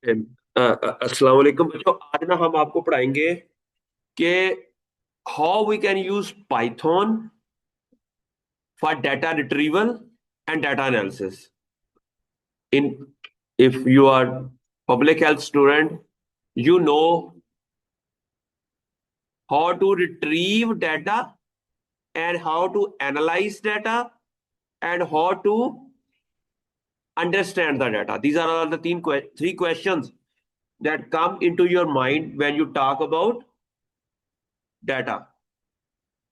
अस्सलाम वालेकुम बच्चों। आज ना हम आपको पढ़ाएंगे कि how we can use Python for data retrieval and data analysis in if you are public health student, you know how to retrieve data and how to analyze data and how to understand the data. These are all the three questions that come into your mind when you talk about data.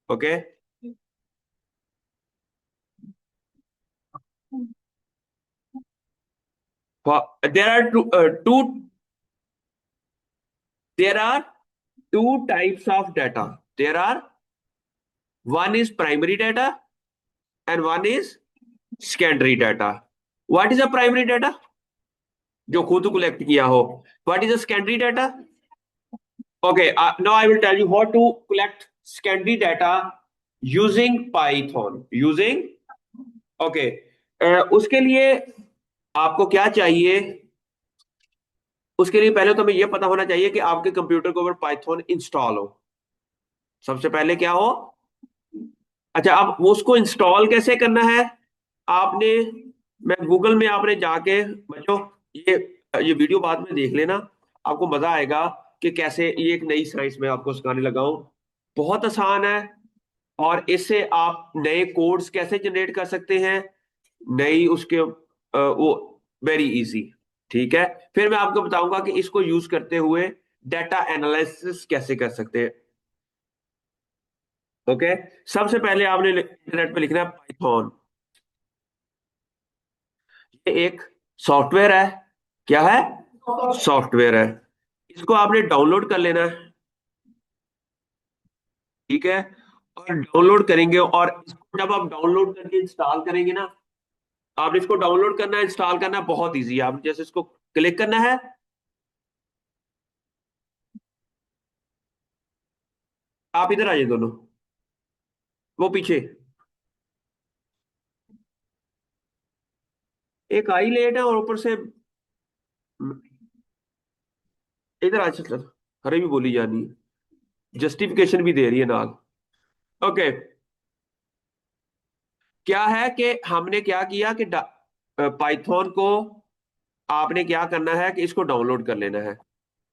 Okay. There are there are two types of data. There are one is primary data and one is secondary data. What is a primary data? जो खुद collect किया हो. What is a secondary data? Okay, now I will tell you how to collect secondary data using Python. Using, okay, उसके लिए आपको क्या चाहिए? उसके लिए पहले तो हमें यह पता होना चाहिए कि आपके कंप्यूटर के ऊपर पाइथन इंस्टॉल हो. सबसे पहले क्या हो? अच्छा, अब उसको इंस्टॉल कैसे करना है? आपने, मैं गूगल में आपने जाके बच्चों, ये ये वीडियो बाद में देख लेना, आपको मजा आएगा कि कैसे ये एक नई साइंस में आपको सिखाने लगा हूं. बहुत आसान है. और इससे आप नए कोड्स कैसे जनरेट कर सकते हैं, नई उसके वो वेरी इजी. ठीक है. फिर मैं आपको बताऊंगा कि इसको यूज करते हुए डाटा एनालिसिस कैसे कर सकते हैं. ओके. सबसे पहले आपने इंटरनेट पे लिखना है पाइथन. ये एक सॉफ्टवेयर है. क्या है? सॉफ्टवेयर है. इसको आपने डाउनलोड कर लेना है. ठीक है. और डाउनलोड करेंगे, और इसको जब आप डाउनलोड करके इंस्टॉल करेंगे ना, आपने इसको डाउनलोड करना है, इंस्टॉल करना है, बहुत इजी है. आप जैसे इसको क्लिक करना है. आप इधर आइए दोनों, वो पीछे. एक आई लेट है और ऊपर से इधर आ चल. अरे भी बोली जानी है, जस्टिफिकेशन भी दे रही है नाल. ओके. क्या है कि हमने क्या किया कि पाइथन को आपने क्या करना है कि इसको डाउनलोड कर लेना है.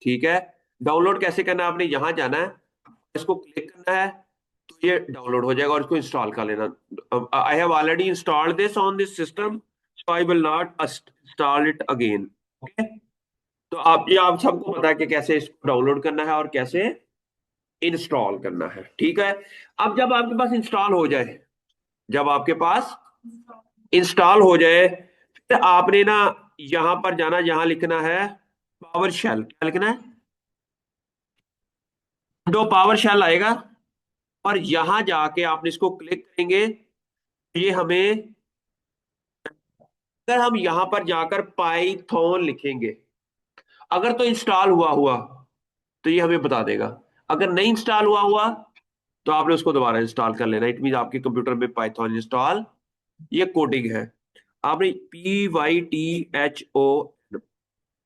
ठीक है. डाउनलोड कैसे करना है? आपने यहां जाना है, इसको क्लिक करना है, तो ये डाउनलोड हो जाएगा, और इसको इंस्टॉल कर लेना. I have already installed this on this system, so I will not install it again. Okay. तो आप सबको पता है कि कैसे इसको डाउनलोड करना है और कैसे इंस्टॉल करना है. ठीक है. अब जब आपके पास इंस्टॉल हो जाए, जब आपके पास इंस्टॉल हो जाए, फिर आपने ना यहां पर जाना, यहां लिखना है पावर शेल. क्या लिखना है? दो पावर शेल आएगा, और यहां जाके आपने इसको क्लिक करेंगे. ये हमें, अगर हम यहां पर जाकर पाइथन लिखेंगे, अगर तो इंस्टॉल हुआ हुआ तो ये हमें बता देगा. अगर नहीं इंस्टॉल हुआ हुआ तो आपने उसको दोबारा इंस्टॉल कर लेना. इट मीन आपके कंप्यूटर में पाइथन इंस्टॉल, ये कोडिंग है. आपने PYTHO,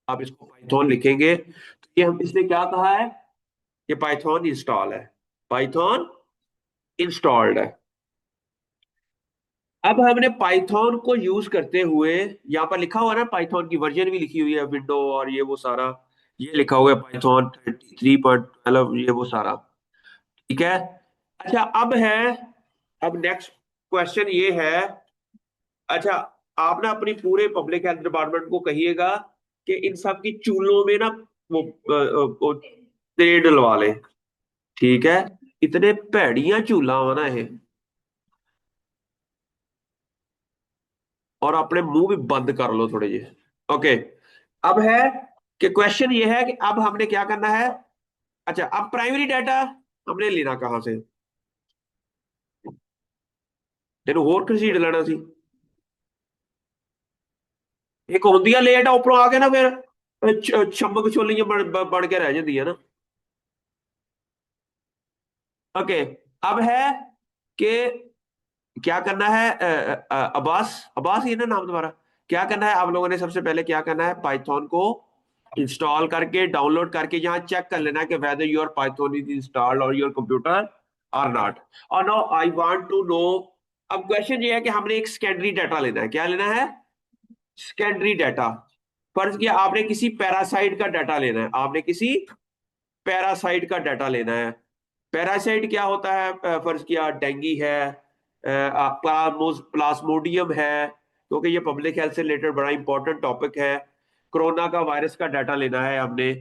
आप इसको पाइथन लिखेंगे तो ये हम इसने क्या कहा है कि पाइथन इंस्टॉल है, पाइथन इंस्टॉल्ड है. अब हमने पाइथन को यूज करते हुए, यहाँ पर लिखा हुआ है ना, पाइथन की वर्जन भी लिखी हुई है, विंडो और ये वो सारा, ये लिखा हुआ है पाइथन 33.12, ये वो सारा. ठीक है. अच्छा, अब है, अब नेक्स्ट क्वेश्चन ये है. अच्छा, आप ना अपनी पूरे पब्लिक हेल्थ डिपार्टमेंट को कहिएगा कि इन सब की चूलों में ना वो तेल डलवा लें. ठीक है. इतने भैड़ियां चूला हो ना ये, और अपने मुंह भी बंद कर लो थोड़े जे. ओके. अब है कि क्वेश्चन ये है कि अब हमने क्या करना है. अच्छा, अब प्राइमरी डाटा हमने लेना कहां से? तेन होर घसीट लेना सी. एक होंदियां लेट आ उपरों आके ना, फिर छमक छोलियां बन के रह जाती है ना. ओके. अब है कि क्या करना है. अब्बास, अब्बास ये ना नाम तुम्हारा. क्या करना है आप लोगों ने? सबसे पहले क्या करना है, पाइथन को इंस्टॉल करके डाउनलोड करके यहाँ चेक कर लेना कि whether your Python is installed or your computer or not. और now I want to know, अब क्वेश्चन ये है कि हमने एक सेकेंडरी डाटा लेना है। क्या लेना है? Secondary data. फर्ज किया आपने किसी पैरासाइट का डाटा लेना है, आपने किसी पैरासाइट का डाटा लेना है। पैरासाइट क्या होता है? फर्ज किया डेंगू है, प्लाज्मोडियम है, क्योंकि ये पब्लिक हेल्थ से रिलेटेड बड़ा इंपॉर्टेंट टॉपिक है। कोरोना का वायरस का डाटा लेना है हमने।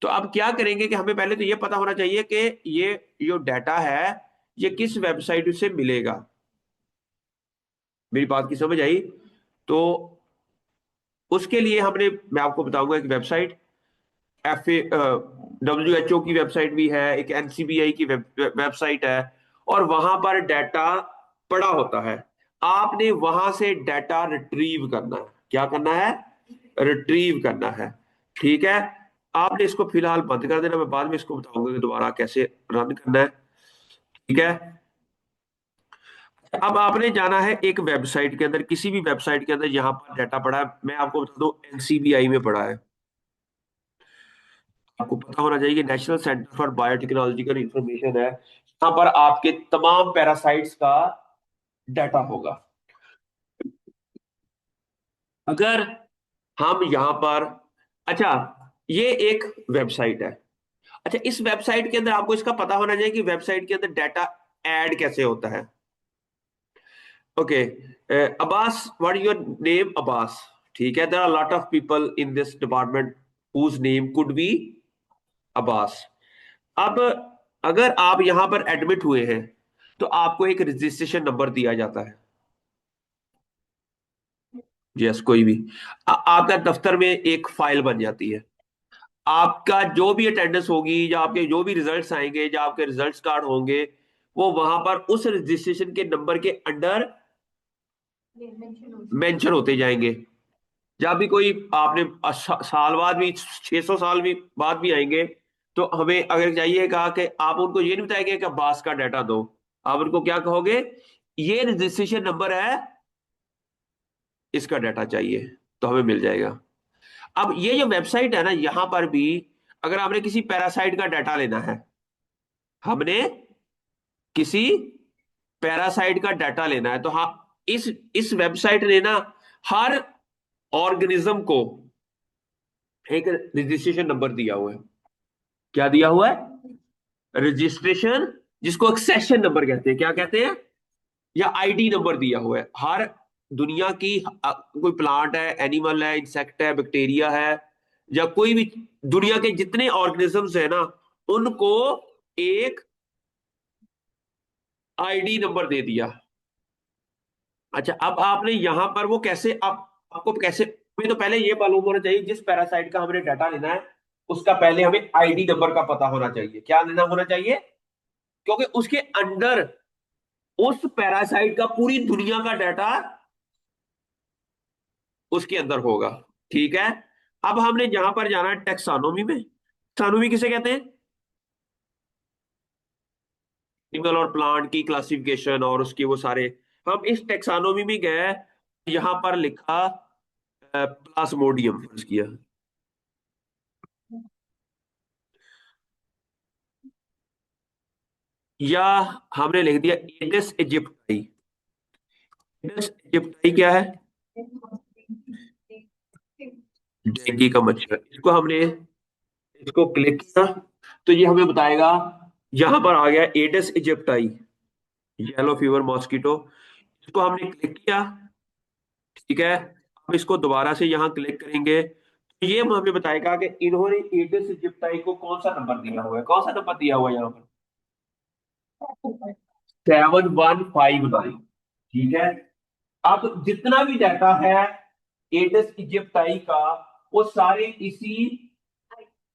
तो अब क्या करेंगे कि हमें पहले तो ये पता होना चाहिए कि ये जो डाटा है ये किस वेबसाइट से मिलेगा। मेरी बात की समझ आई? तो उसके लिए हमने, मैं आपको बताऊंगा एक वेबसाइट, WHO की वेबसाइट भी है, एक NCBI की वेबसाइट है, और वहां पर डाटा पड़ा होता है। आपने वहां से डाटा रिट्रीव करना है। क्या करना है? रिट्रीव करना है। ठीक है, आपने इसको फिलहाल बंद कर देना, मैं बाद में इसको बताऊंगा कि दोबारा कैसे रन करना है। ठीक है, अब आपने जाना है एक वेबसाइट के अंदर, किसी भी वेबसाइट के अंदर जहां पर डाटा पड़ा है। मैं आपको बता दूं NCBI में पड़ा है। आपको पता होना चाहिए कि national centre for biotechnological information है, यहाँ पर आपके तमाम पैरासाइट्स का डाटा होगा। अगर हम यहाँ पर, अच्छा, ये एक वेबसाइट है। अच्छा, इस वेबसाइट के अंदर आपको इसका पता होना चाहिए कि वेबसाइट के अंदर डाटा ऐड कैसे होता है। Okay, Abbas, what your name? Abbas. ठीक है, there are lot of people in this department whose name could be Abbas. अब अगर आप यहां पर एडमिट हुए हैं तो आपको एक रजिस्ट्रेशन नंबर दिया जाता है। यस, कोई भी आपका दफ्तर में एक फाइल बन जाती है। आपका जो भी अटेंडेंस होगी, या आपके जो भी रिजल्ट्स आएंगे, या आपके रिजल्ट्स कार्ड होंगे, वो वहां पर उस रजिस्ट्रेशन के नंबर के अंडर मेंशन होते जाएंगे। जब भी कोई आपने साल बाद भी, 600 साल भी बाद भी आएंगे, तो हमें अगर चाहिएगा कि आप उनको ये नहीं बताएंगे कि अब्बास का डाटा दो, आप उनको क्या कहोगे? ये रजिस्ट्रेशन नंबर है, इसका डाटा चाहिए, तो हमें मिल जाएगा। अब ये जो वेबसाइट है ना, यहां पर भी अगर आपने किसी पैरासाइट का डाटा लेना है, हमने किसी पैरासाइट का डाटा लेना है, तो हाँ, इस वेबसाइट ने ना हर ऑर्गेनिज्म को एक रजिस्ट्रेशन नंबर दिया हुआ है। क्या दिया हुआ है? रजिस्ट्रेशन, जिसको एक्सेशन नंबर कहते हैं। क्या कहते हैं? या ID नंबर दिया हुआ है। हर दुनिया की कोई प्लांट है, एनिमल है, इंसेक्ट है, बैक्टीरिया है, या कोई भी दुनिया के जितने ऑर्गेनिजम्स है ना, उनको एक ID नंबर दे दिया। अच्छा, अब आपने यहां पर वो कैसे, आपको कैसे, हमें तो पहले ये मालूम होना चाहिए जिस पैरासाइट का हमने डाटा लेना है उसका पहले हमें ID नंबर का पता होना चाहिए। क्या लेना होना चाहिए? क्योंकि उसके अंडर उस पैरासाइट का पूरी दुनिया का डाटा उसके अंदर होगा। ठीक है, अब हमने जहां पर जाना है टेक्सानोमी में। टेक्सानोमी किसे कहते हैं? एनिमल और प्लांट की क्लासिफिकेशन और उसके वो सारे। हम इस टेक्सानोमी में गए, यहां पर लिखा प्लाज्मोडियम किया, या हमने लिख दिया एडिस इजिप्टाई। एडिस इजिप्टाई क्या है? डेंगू का मच्छर। इसको हमने, इसको क्लिक किया तो ये हमें बताएगा, यहां पर आ गया Aedes aegypti, yellow fever mosquito. इसको हमने क्लिक किया। ठीक है, अब इसको दोबारा से यहां क्लिक करेंगे तो ये हमें बताएगा कि इन्होंने एडिस इजिप्टाई को कौन सा नंबर दिया हुआ है। कौन सा नंबर दिया हुआ है यहाँ पर? 7159। ठीक है, अब जितना भी डाटा है एडिस इजिप्टाई का, वो सारे इसी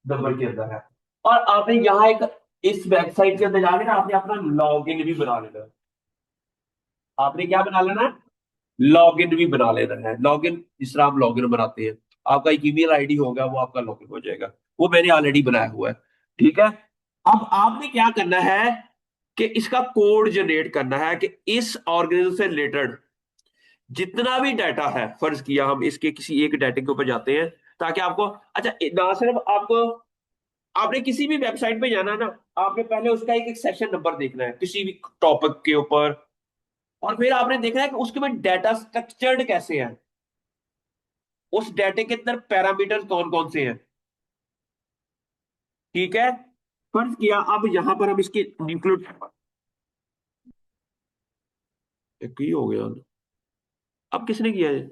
नंबर के अंदर है। और आपने यहाँ एक, इस वेबसाइट के अंदर जाके ना आपने अपना लॉगिन भी बना लेना है। आपने क्या बना लेना है? लॉगिन भी बना लेना है। लॉगिन जिस तरह आप लॉगिन बनाते हैं, आपका एक ईमेल ID होगा, वो आपका लॉगिन हो जाएगा। वो मैंने ऑलरेडी बनाया हुआ है। ठीक है, अब आपने क्या करना है कि इसका कोड जनरेट करना है कि इस ऑर्गेनिज्म से रिलेटेड जितना भी डाटा है, फर्ज किया हम इसके किसी एक डाटा के ऊपर जाते हैं, ताकि आपको, अच्छा ना सिर्फ आपको, आपने किसी भी वेबसाइट पे जाना ना, आपने पहले उसका एक एक सेशन नंबर देखना है किसी भी टॉपिक के ऊपर, और फिर आपने देखना है कि उसके में डाटा स्ट्रक्चर्ड कैसे है, उस डाटे के अंदर पैरामीटर्स कौन कौन से हैं। ठीक है, फर्ज किया अब यहां पर हम इसके न्यूक्लियर, एक ही हो गया, अब किसने किया है?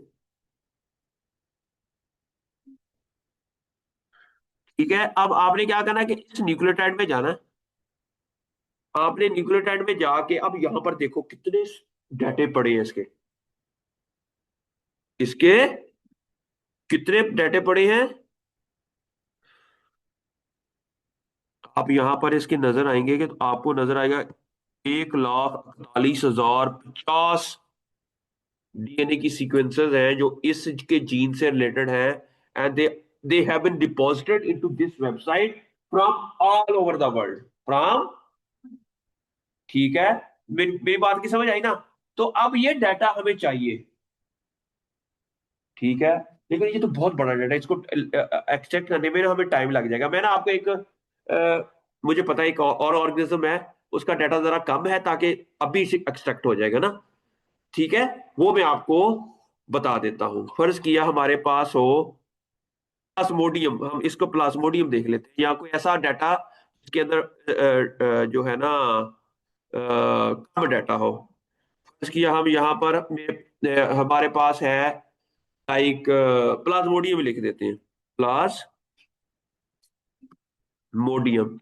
ठीक है, अब आपने क्या करना है कि इस न्यूक्लियोटाइड में जाना है। आपने न्यूक्लियोटाइड में जाके अब यहां पर देखो कितने डाटे पड़े हैं इसके, इसके कितने डाटे पड़े हैं। आप यहां पर इसके नजर आएंगे कि तो आपको नजर आएगा 1,41,050 डीएनए की सीक्वेंसेस हैं जो इसके जीन से रिलेटेड हैं, and they have been deposited into this website from all over the world, from, ठीक है, मेरी बात की समझ आई ना? तो अब ये डाटा हमें चाहिए, ठीक है, लेकिन ये तो बहुत बड़ा डाटा है, इसको एक्सट्रैक्ट करने में ना हमें टाइम लग जाएगा। मैं ना आपको एक मुझे पता है एक और ऑर्गेनिज्म है, उसका डाटा जरा कम है, ताकि अभी से एक्सट्रैक्ट हो जाएगा ना, ठीक है, वो मैं आपको बता देता हूँ। फर्ज किया हमारे पास हो प्लाज्मोडियम, हम इसको प्लाज्मोडियम देख लेते हैं, या कोई ऐसा डाटा जिसके अंदर जो है ना कम डाटा हो। फर्ज किया हम यहाँ पर हमारे पास है लाइक प्लाज्मोडियम लिख देते हैं, प्लाज्मोडियम,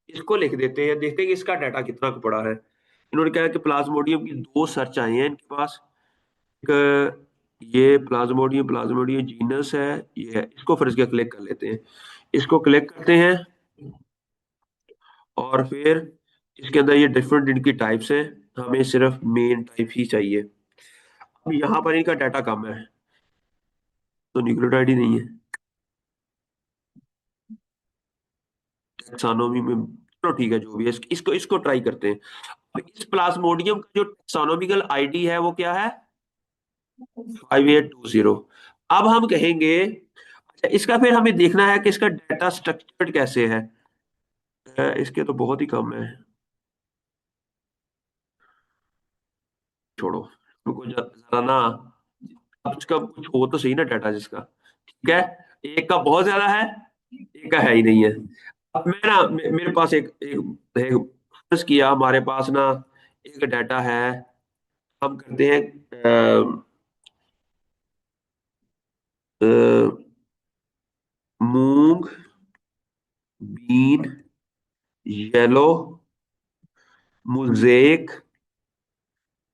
इसको लिख देते हैं, देखते हैं कि इसका डाटा कितना पड़ा है। इन्होंने कहा कि प्लाज्मोडियम की दो सर्च आए हैं इनके पास, एक ये प्लाज्मोडियम, प्लाज्मोडियम जीनस है, ये है, इसको फर्ज किया क्लिक कर लेते हैं, इसको क्लिक करते हैं, और फिर इसके अंदर ये डिफरेंट इनकी टाइप्स हैं, हमें सिर्फ मेन टाइप ही चाहिए। अब यहाँ पर इनका डाटा कम है, तो न्यूक्लियोटाइड ही नहीं है टेक्सानोमी में। चलो ठीक है, जो भी है, इसको इसको ट्राई करते हैं। अब इस प्लाज्मोडियम का जो टेक्सोनोमिकल आईडी है वो क्या है? 5820। अब हम कहेंगे, अच्छा इसका फिर हमें देखना है कि इसका डाटा स्ट्रक्चर्ड कैसे है। इसके तो बहुत ही कम है, छोड़ो, रुको जरा ना, अब इसका कुछ हो तो सही ना डाटा जिसका, ठीक है, एक का बहुत ज्यादा है, एक का है ही नहीं है। अब मैं ना मेरे पास एक फर्ज किया हमारे पास ना एक डाटा है, हम करते हैं uh, uh, mung bean yellow mosaic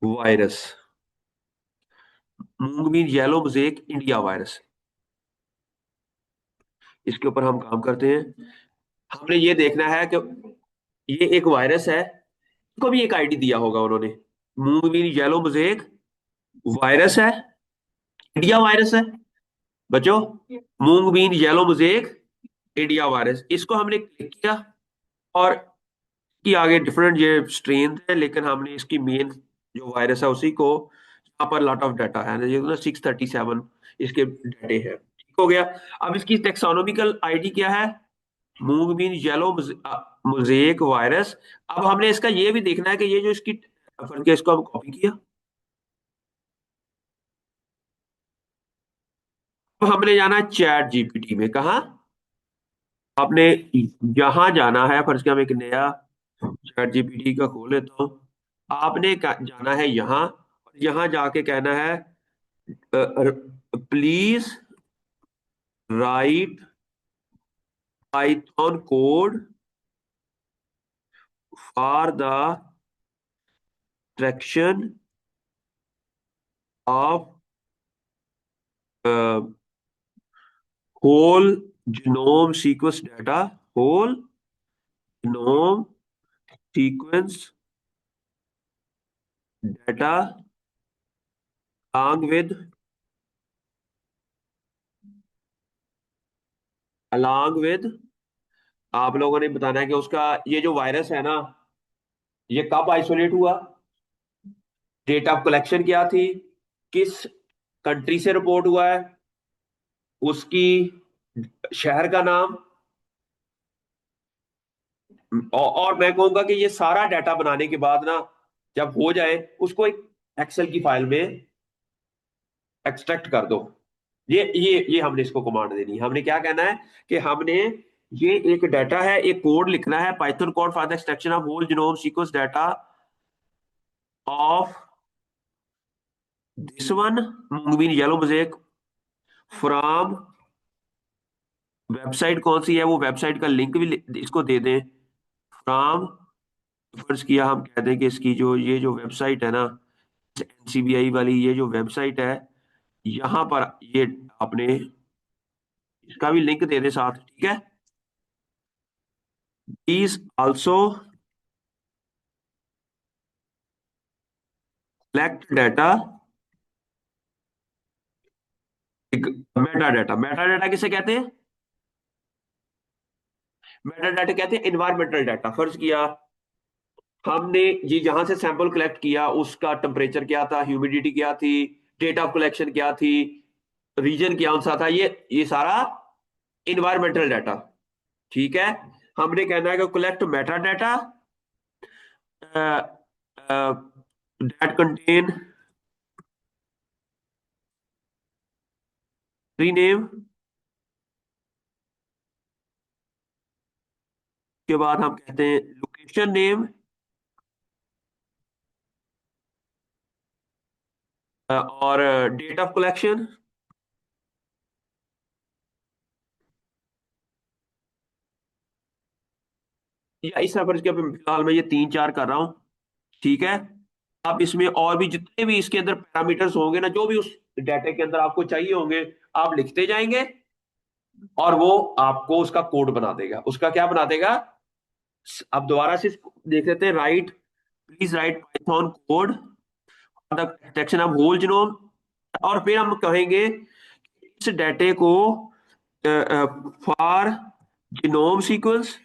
virus, mung bean yellow mosaic India virus, इसके ऊपर हम काम करते हैं। हमने ये देखना है कि ये एक वायरस है, इसको भी एक आईडी दिया होगा उन्होंने, mung bean yellow mosaic virus है, इंडिया वायरस है, बचो, mung bean yellow mosaic India virus, इसको हमने क्लिक किया, और की आगे डिफरेंट ये स्ट्रेन है, लेकिन हमने इसकी मेन जो वायरस है उसी को, यहाँ पर लॉट ऑफ डाटा है, ये ना 637 इसके डाटे हैं, ठीक हो गया। अब इसकी टेक्सोनोमिकल आईडी क्या है? मूंग बीन येलो मोज़ेक वायरस। अब हमने इसका ये भी देखना है कि ये जो इसकी फर्क है, इसको हम कॉपी किया, अब हमने जाना है चैट जीपीटी में, कहा आपने यहां जाना है, फर्ज किया मैं एक नया चैट जीपीटी का खोल लेता हूँ। आपने जाना है यहाँ, यहाँ जाके कहना है please write Python code for the traction of whole genome sequence data, whole genome sequence data along with along with आप लोगों ने बताना है कि उसका ये जो वायरस है ना, ये कब आइसोलेट हुआ, डेट ऑफ कलेक्शन क्या थी, किस कंट्री से रिपोर्ट हुआ है, उसकी शहर का नाम, और मैं कहूंगा कि ये सारा डाटा बनाने के बाद ना, जब हो जाए उसको एक एक्सेल की फाइल में एक्सट्रैक्ट कर दो। ये हमने इसको कमांड देनी है। हमने क्या कहना है कि हमने ये एक डाटा है, एक कोड लिखना है, Python code for the extraction of whole genome sequence data of this one mung bean yellow mosaic from website. कौन सी है वो वेबसाइट का लिंक भी इसको दे दें। फ्रॉम, फर्ज किया हम कह दें कि इसकी जो ये जो वेबसाइट है ना, एनसीबीआई वाली ये जो वेबसाइट है, यहां पर ये आपने इसका भी लिंक दे दे साथ, ठीक है। Please also collect data, Meta data. Meta data किसे कहते हैं? मेटा डाटा कहते हैं इन्वायरमेंटल डाटा। फर्ज किया हमने ये जहां से सैंपल कलेक्ट किया उसका टेम्परेचर क्या था, ह्यूमिडिटी क्या थी, डेट ऑफ कलेक्शन क्या थी, रीजन कौन सा था, ये सारा इन्वायरमेंटल डाटा, ठीक है। हमने कहना है कि collect Meta data that contain tree name. के बाद हम कहते हैं लोकेशन नेम और डेट ऑफ कलेक्शन। या इस नंबर के फिलहाल मैं ये तीन चार कर रहा हूं, ठीक है। आप इसमें और भी जितने भी इसके अंदर पैरामीटर्स होंगे ना, जो भी उस डाटा के अंदर आपको चाहिए होंगे, आप लिखते जाएंगे और वो आपको उसका कोड बना देगा। उसका क्या बना देगा? अब दोबारा से देख लेते हैं। Right, please write Python code the detection of whole genome. और फिर हम कहेंगे इस डाटे को for genome sequence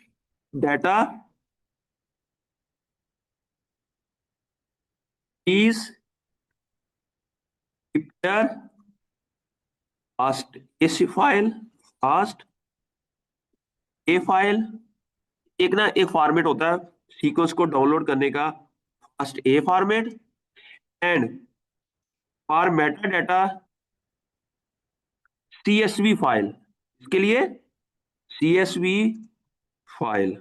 data is prepare FASTA file, FASTA file. एक ना एक फॉर्मेट होता है सीक्वेंस को डाउनलोड करने का, fast A format. And for Meta data CSV file. इसके लिए सीएसवी फाइल,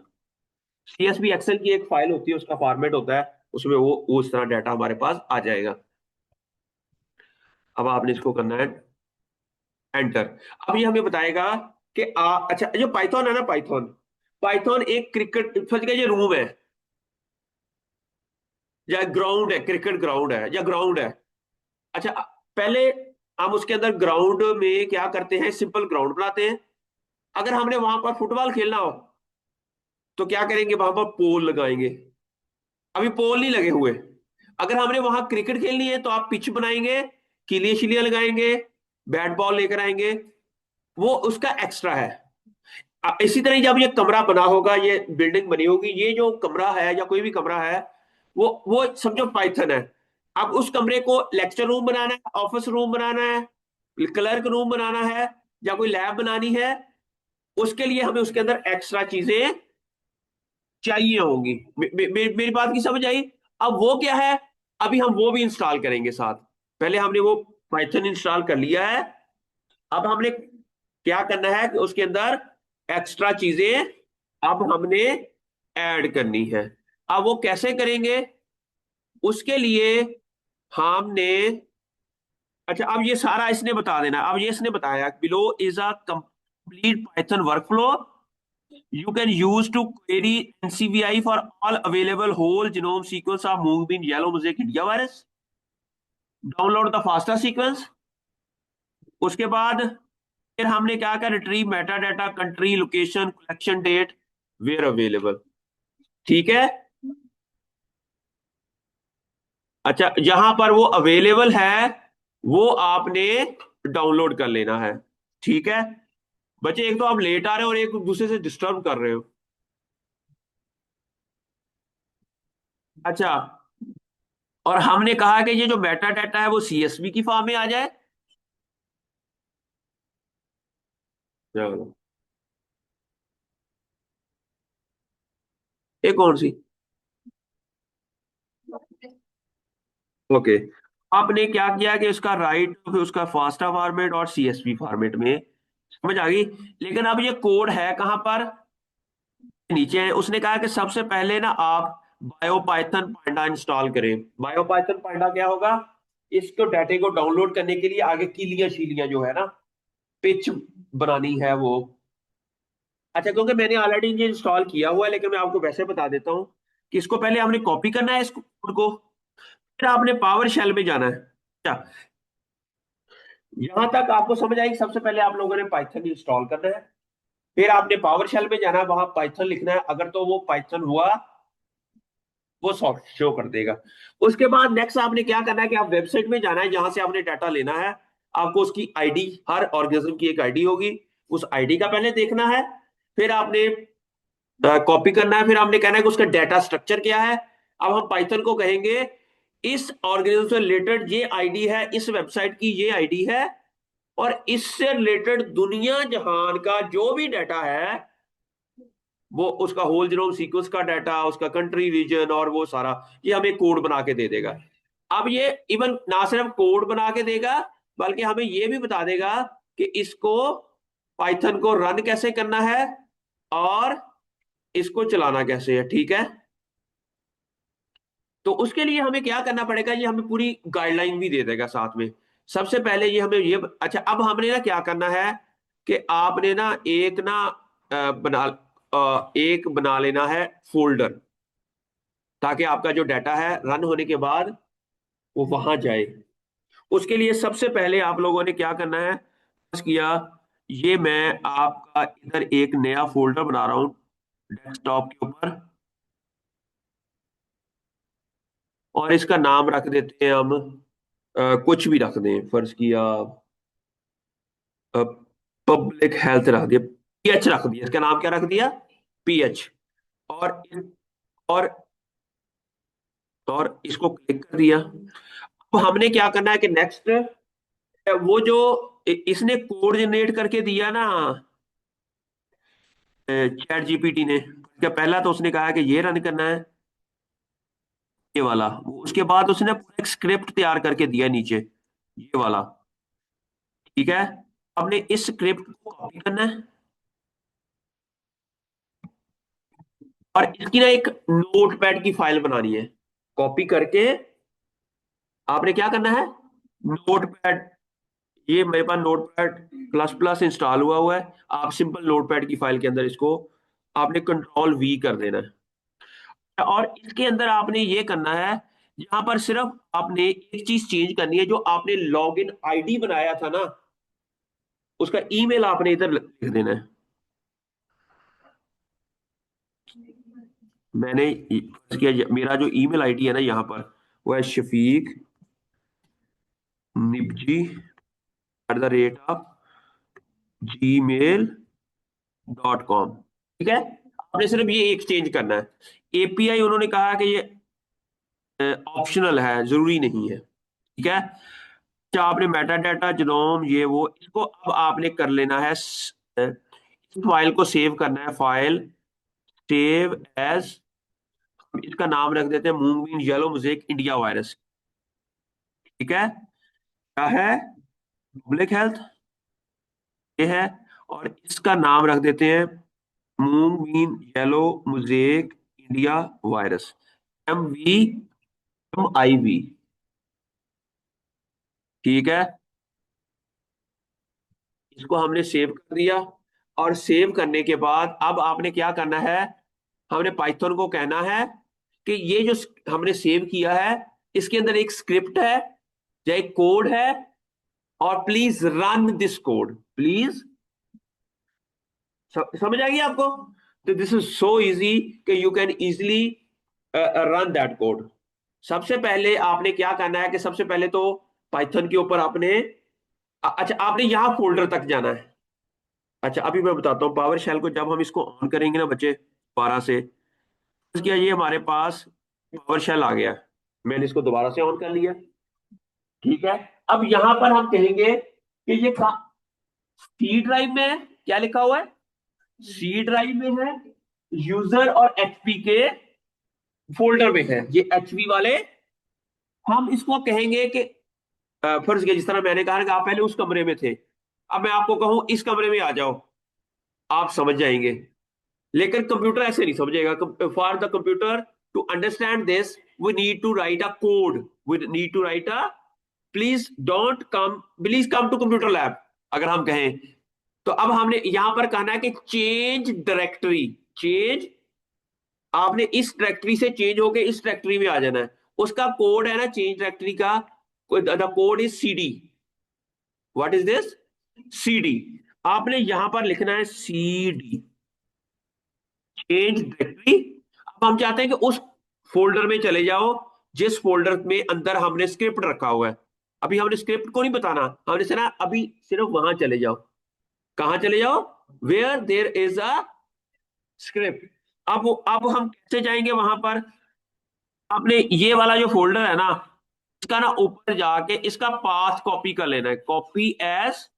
सीएसवी एक्सेल की एक फाइल होती है, उसका फॉर्मेट होता है, उसमें वो इस तरह डाटा हमारे पास आ जाएगा। अब आपने इसको करना है एंटर। अब ये हमें बताएगा कि अच्छा जो पाइथन है ना, पाइथन, पाइथन एक क्रिकेट समझ गया, ये रूम है या ग्राउंड है, क्रिकेट ग्राउंड है या ग्राउंड है। अच्छा, पहले हम उसके अंदर ग्राउंड में क्या करते हैं, सिंपल ग्राउंड बनाते हैं। अगर हमने वहां पर फुटबॉल खेलना हो तो क्या करेंगे, वहां पर पोल लगाएंगे। अभी पोल नहीं लगे हुए। अगर हमने वहां क्रिकेट खेलनी है तो आप पिच बनाएंगे, किलियां शिलियां लगाएंगे, बैट बॉल लेकर आएंगे, वो उसका एक्स्ट्रा है। इसी तरह जब ये कमरा बना होगा, ये बिल्डिंग बनी होगी, ये जो कमरा है या कोई भी कमरा है, वो समझो पाइथन है। अब उस कमरे को लेक्चर रूम बनाना है, ऑफिस रूम बनाना है, क्लर्क रूम बनाना है, या कोई लैब बनानी है, उसके लिए हमें उसके अंदर एक्स्ट्रा चीजें चाहिए होंगी। मेरी बात की समझ आई? अब वो क्या है, अभी हम वो भी इंस्टॉल करेंगे साथ। पहले हमने वो पाइथन इंस्टॉल कर लिया है, अब हमने क्या करना है कि उसके अंदर एक्स्ट्रा चीजें अब हमने ऐड करनी है। अब वो कैसे करेंगे, उसके लिए हमने, अच्छा अब ये सारा इसने बता देना। अब ये इसने बताया below is a complete Python workflow you can use to query NCBI for all available whole genome sequence of Moonbeam yellow mosaic India virus. Download the FASTA sequence. उसके बाद फिर हमने क्या कर, retrieve metadata, country, location, collection date, where available, ठीक है। अच्छा, जहां पर वो अवेलेबल है वो आपने डाउनलोड कर लेना है, ठीक है। बच्चे एक तो आप लेट आ रहे हो और एक दूसरे से डिस्टर्ब कर रहे हो। अच्छा, और हमने कहा कि ये जो मेटा डाटा है वो सीएसवी की फॉर्म में आ जाए। चलो, ये कौन सी? ओके। आपने क्या किया कि उसका राइट, फिर उसका फास्टा फॉर्मेट और सीएसवी फॉर्मेट में समझ आ गई। लेकिन अब ये कोड है कहां पर? नीचे है। उसने कहा कि सबसे पहले ना आप बायोपाइथन पांडा इंस्टॉल करें। बायोपाइथन पांडा क्या होगा? इसको डाटे को डाउनलोड करने के लिए आगे कीलियां शीलियां जो है ना, पिच बनानी है वो। अच्छा, क्योंकि मैंने ऑलरेडी ये इंस्टॉल किया हुआ है, लेकिन मैं आपको वैसे बता देता हूँ कि इसको पहले हमने कॉपी करना है इस कोड को, फिर आपने पावर शेल में जाना है। अच्छा, यहां तक आपको समझ आएगी। सबसे पहले आप लोगों ने पाइथन इंस्टॉल करना है, फिर आपने पावर शेल में जाना है, वहां पाइथन लिखना है। अगर तो वो पाइथन हुआ, वो सॉफ्ट शो कर देगा। उसके बाद नेक्स्ट आपने क्या करना है कि आप वेबसाइट में जाना है जहां से आपने डाटा लेना है। आपको उसकी आईडी, हर ऑर्गेनिज्म की एक आईडी होगी, उस आईडी का पहले देखना है। फिर आपने कॉपी करना है, फिर आपने कहना है कि उसका डाटा स्ट्रक्चर क्या है। अब हम पाइथन को कहेंगे इस ऑर्गेनिज्म से रिलेटेड ये आईडी है, इस वेबसाइट की ये आईडी है, और इससे रिलेटेड दुनिया जहान का जो भी डाटा है, वो उसका होल जीनोम सीक्वेंस का डाटा, उसका कंट्री रीजन और वो सारा, ये हमें कोड बना के दे देगा। अब ये इवन ना सिर्फ कोड बना के देगा, बल्कि हमें ये भी बता देगा कि इसको, पाइथन को रन कैसे करना है और इसको चलाना कैसे है। ठीक है, तो उसके लिए हमें क्या करना पड़ेगा, ये हमें पूरी गाइडलाइन भी दे देगा साथ में। सबसे पहले ये हमें ये, अच्छा अब हमने ना क्या करना है कि आपने ना एक ना एक बना लेना है फोल्डर, ताकि आपका जो डाटा है रन होने के बाद वो वहां जाए। उसके लिए सबसे पहले आप लोगों ने क्या करना है, बस किया, ये मैं आपका इधर एक नया फोल्डर बना रहा हूं डेस्कटॉप के ऊपर, और इसका नाम रख देते हैं हम, कुछ भी रख दें, फर्ज किया पब्लिक हेल्थ रख दिया, पीएच रख दिया, इसका नाम क्या रख दिया? पीएच। और और और इसको क्लिक कर दिया। अब हमने क्या करना है कि नेक्स्ट, वो जो इसने कोड जनरेट करके दिया ना चैट जीपीटी ने, क्या पहला तो उसने कहा कि ये रन करना है, ये वाला। उसके बाद उसने पूरा एक स्क्रिप्ट तैयार करके दिया नीचे, ये वाला। ठीक है, हमने इस स्क्रिप्ट को कॉपी करना है, और इसकी ना एक नोटपैड की फाइल बनानी है। कॉपी करके आपने क्या करना है, नोटपैड, ये मेरे पास नोटपैड प्लस प्लस इंस्टॉल हुआ हुआ है। आप सिंपल नोटपैड की फाइल के अंदर इसको आपने कंट्रोल वी कर देना है, और इसके अंदर आपने ये करना है, यहां पर सिर्फ आपने एक चीज चेंज करनी है, जो आपने लॉगिन आईडी बनाया था ना, उसका ईमेल आपने इधर लिख देना है। मैंने फर्ज किया, मेरा जो ईमेल आईडी है ना यहाँ पर, वो है शफीक निबजी @, gmail.com। ठीक है, आपने सिर्फ ये एक चेंज करना है। एपीआई उन्होंने कहा कि ये ऑप्शनल है, जरूरी नहीं है। ठीक है, अच्छा आपने मेटा डाटा जनोम ये वो, इसको अब आपने कर लेना है, इस फाइल को सेव करना है। फाइल सेव एज, इसका नाम रख देते हैं मूंगबीन येलो मोज़ेक इंडिया वायरस। ठीक है, क्या है? पब्लिक हेल्थ, ये है। और इसका नाम रख देते हैं mung bean yellow mosaic India virus, MVMIV। ठीक है, इसको हमने सेव कर दिया। और सेव करने के बाद अब आपने क्या करना है, हमने पाइथन को कहना है कि ये जो हमने सेव किया है, इसके अंदर एक स्क्रिप्ट है या एक कोड है, और please run this code, please. समझ आ गई आपको? तो दिस इज सो इजी कि you can easily run that code. सबसे पहले आपने क्या करना है कि सबसे पहले तो पाइथन के ऊपर आपने, अच्छा आपने यहां फोल्डर तक जाना है। अच्छा अभी मैं बताता हूँ, पावर शेल को जब हम इसको ऑन करेंगे ना बच्चे दोबारा से, क्या ये हमारे पास पावर शेल आ गया। मैंने इसको दोबारा से ऑन कर लिया। ठीक है, अब यहां पर हम कहेंगे कि ये सी ड्राइव में है क्या लिखा हुआ है, सी ड्राइव में है, यूजर और एचपी के फोल्डर में है। ये एचपी वाले, हम इसको कहेंगे कि फर्ज किया जिस तरह मैंने कहा कि आप पहले उस कमरे में थे, अब मैं आपको कहूं इस कमरे में आ जाओ, आप समझ जाएंगे। लेकिन कंप्यूटर ऐसे नहीं समझेगा। For the computer to understand this we need to write a code, we need to write a, please come to computer lab अगर हम कहें। तो अब हमने यहां पर कहना है कि चेंज डायरेक्टरी, चेंज, आपने इस डायरेक्टरी से चेंज होके इस डायरेक्टरी में आ जाना है। उसका कोड है ना चेंज डायरेक्टरी का, the code is CD. What is this, CD. आपने यहां पर लिखना है सीडी, चेंज डायरेक्टरी। अब हम चाहते हैं कि उस फोल्डर में चले जाओ जिस फोल्डर में अंदर हमने स्क्रिप्ट रखा हुआ है। अभी हमने स्क्रिप्ट को नहीं बताना, हमने सुना अभी सिर्फ वहां चले जाओ। कहां चले जाओ, where there is a script. अब हम कैसे जाएंगे वहां पर, आपने ये वाला जो फोल्डर है ना, इसका ना ऊपर जाके इसका पाथ कॉपी कर लेना है, copy as,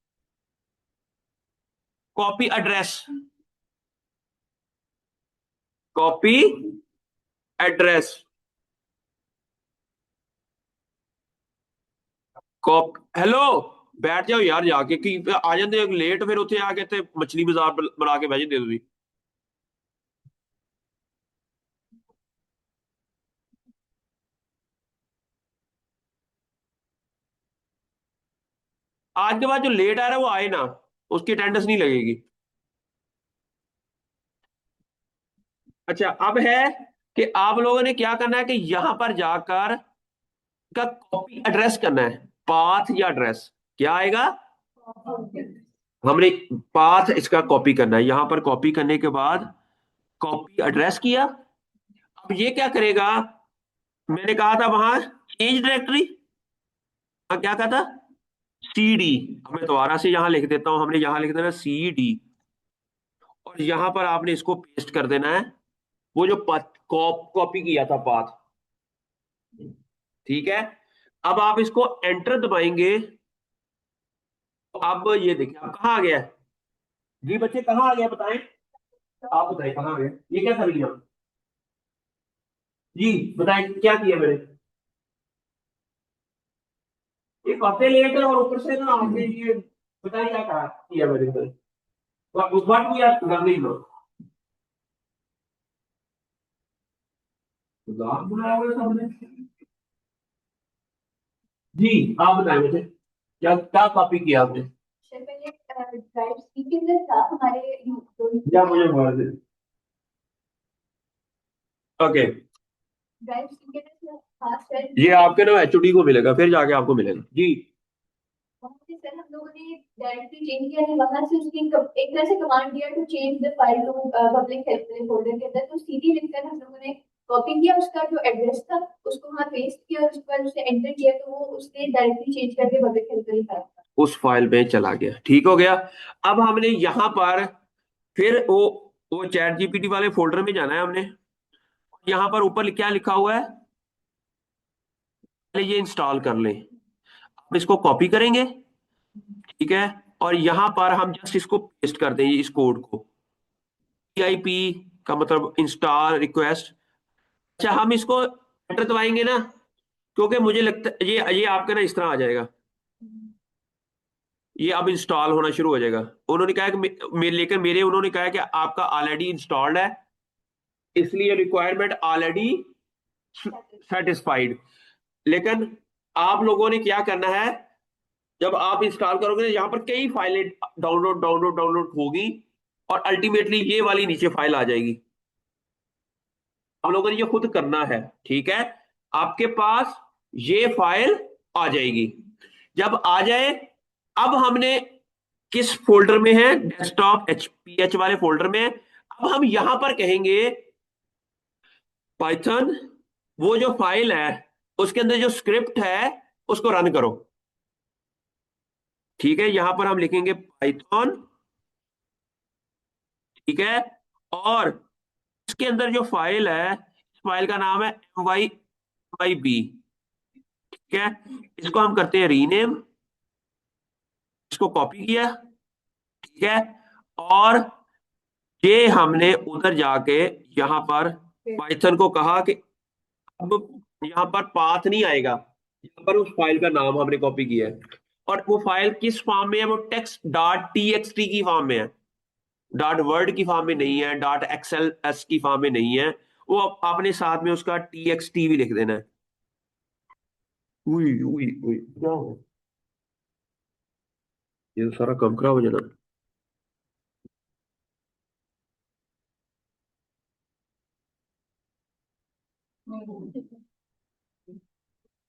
copy address, copy address, कॉप हेलो, बैठ जाओ यार जाके कि आ जाते लेट, फिर ਉੱਥੇ ਆ ਕੇ ਤੇ मछली बाजार बना के बह जाते ਤੁਸੀਂ। आज के बाद जो लेट आ रहा है वो आए ना, उसकी अटेंडेंस नहीं लगेगी। अच्छा अब है कि आप लोगों ने क्या करना है कि यहां पर जाकर का कॉपी एड्रेस करना है, पाथ या एड्रेस, क्या आएगा, हमने पाथ इसका कॉपी करना है। यहां पर कॉपी करने के बाद कॉपी एड्रेस किया। अब ये क्या करेगा, मैंने कहा था वहां चेंज डायरेक्टरी, क्या कहा था, सी डी। मैं दोबारा से यहां लिख देता हूं, हमने यहां लिख देना सी डी, और यहां पर आपने इसको पेस्ट कर देना है, वो जो कॉपी किया था पाथ। ठीक है, अब आप इसको एंटर दबाएंगे तो अब ये देखिए अब कहाँ आ गया है? जी बच्चे कहाँ आ गया बताएं, आप बताएं कहाँ आ गया, ये क्या कर लिया, जी बताएं क्या किया मैंने। ये काफी लेट है और ऊपर से ना आपने ये बताइए क्या कहा किया मैंने तो। What we are learning now, मजाक बनाया हुआ है सबने। जी आप बताएं मुझे क्या क्या कॉपी किया आपने, सर पहले ड्राइव सी के अंदर था हमारे या मुझे मार दे। ओके, ड्राइव सी के अंदर था सर, ये आपके ना एचओडी को मिलेगा, फिर जाके आपको मिलेगा जी। वहाँ से सर हम लोगों ने डायरेक्टली चेंज किया है, वहां से उसकी एक तरह से कमांड दिया to change the file to public help folder के अंदर, तो सीधी लिखकर हम लोगों ने कॉपी किया उसका जो एड्रेस था, उसको वहां पेस्ट किया और उसके बाद उसे एंटर किया तो वो उसने डायरेक्टली चेंज करके पब्लिक हेल्प ही फाइल उस फाइल में चला गया। ठीक हो गया। अब हमने यहां पर फिर वो चैट जीपीटी वाले फोल्डर में जाना है हमने। यहां पर ऊपर क्या लिखा हुआ है, पहले ये इंस्टॉल कर लें। अब इसको कॉपी करेंगे, ठीक है, और यहां पर हम जस्ट इसको पेस्ट कर देंगे इस कोड को, PIP का मतलब इंस्टॉल रिक्वेस्ट। अच्छा हम इसको एंटर दबाएंगे ना, क्योंकि मुझे लगता है ये आपका ना इस तरह आ जाएगा, ये अब इंस्टॉल होना शुरू हो जाएगा। उन्होंने कहा कि लेकिन मेरे उन्होंने कहा कि आपका ऑलरेडी इंस्टॉल्ड है, इसलिए रिक्वायरमेंट ऑलरेडी सेटिस्फाइड। लेकिन आप लोगों ने क्या करना है, जब आप इंस्टॉल करोगे यहाँ पर कई फाइलें डाउनलोड डाउनलोड डाउनलोड होगी और अल्टीमेटली ये वाली नीचे फाइल आ जाएगी। आप लोगों ने ये खुद करना है, ठीक है, आपके पास ये फाइल आ जाएगी। जब आ जाए, अब हमने किस फोल्डर में है, डेस्कटॉप HPH वाले फोल्डर में है। अब हम यहां पर कहेंगे पाइथन, वो जो फाइल है उसके अंदर जो स्क्रिप्ट है उसको रन करो। ठीक है, यहां पर हम लिखेंगे पाइथन, ठीक है, और इसके अंदर जो फाइल है, इस फाइल का नाम है MY ठीक है, इसको हम करते हैं रीनेम, इसको कॉपी किया, ठीक है, और ये हमने उधर जाके यहाँ पर पाइथन को कहा कि अब यहाँ पर पाथ नहीं आएगा, यहाँ पर उस फाइल का नाम हमने कॉपी किया है, और वो फाइल किस फॉर्म में है, वो टेक्स्ट डॉट टीएक्सटी की फॉर्म में है, डॉट वर्ड की फॉर्म में नहीं है, डॉट एक्सएल एस की फॉर्म में नहीं है। वो आपने साथ में उसका टीएक्सटी भी लिख देना है। उई उई उई क्या हो, ये तो सारा काम खराब हो जाना।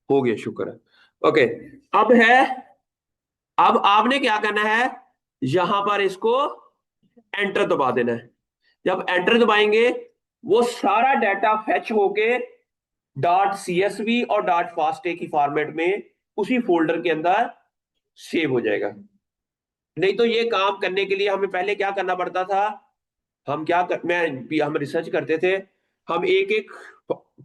हो गया, शुक्र है। ओके, अब है, अब आपने क्या करना है, यहां पर इसको एंटर दबा देना है। जब एंटर दबाएंगे, वो सारा डाटा फेच होके डॉट सीएसवी और डॉट फास्टे की फॉर्मेट में उसी फोल्डर के अंदर सेव हो जाएगा। नहीं तो ये काम करने के लिए हमें पहले क्या करना पड़ता था, हम रिसर्च करते थे, हम एक एक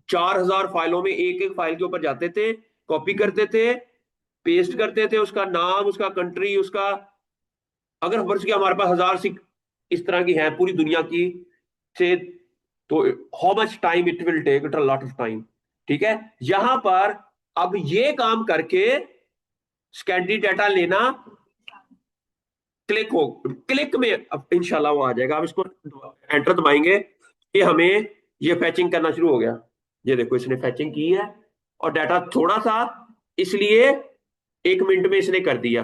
4,000 फाइलों में एक एक फाइल के ऊपर जाते थे, कॉपी करते थे, पेस्ट करते थे, उसका नाम, उसका कंट्री, उसका, अगर वर्ष की हमारे पास 1,000 सी इस तरह की है पूरी दुनिया की से, तो how much time it will take, it a lot of time. ठीक है, यहां पर अब ये काम करके स्कैनडी डाटा लेना, क्लिक हो, क्लिक में अब इंशाल्लाह वो आ जाएगा। अब इसको एंटर दबाएंगे, ये हमें ये फैचिंग करना शुरू हो गया। ये देखो, इसने फैचिंग की है, और डाटा थोड़ा सा, इसलिए 1 मिनट में इसने कर दिया।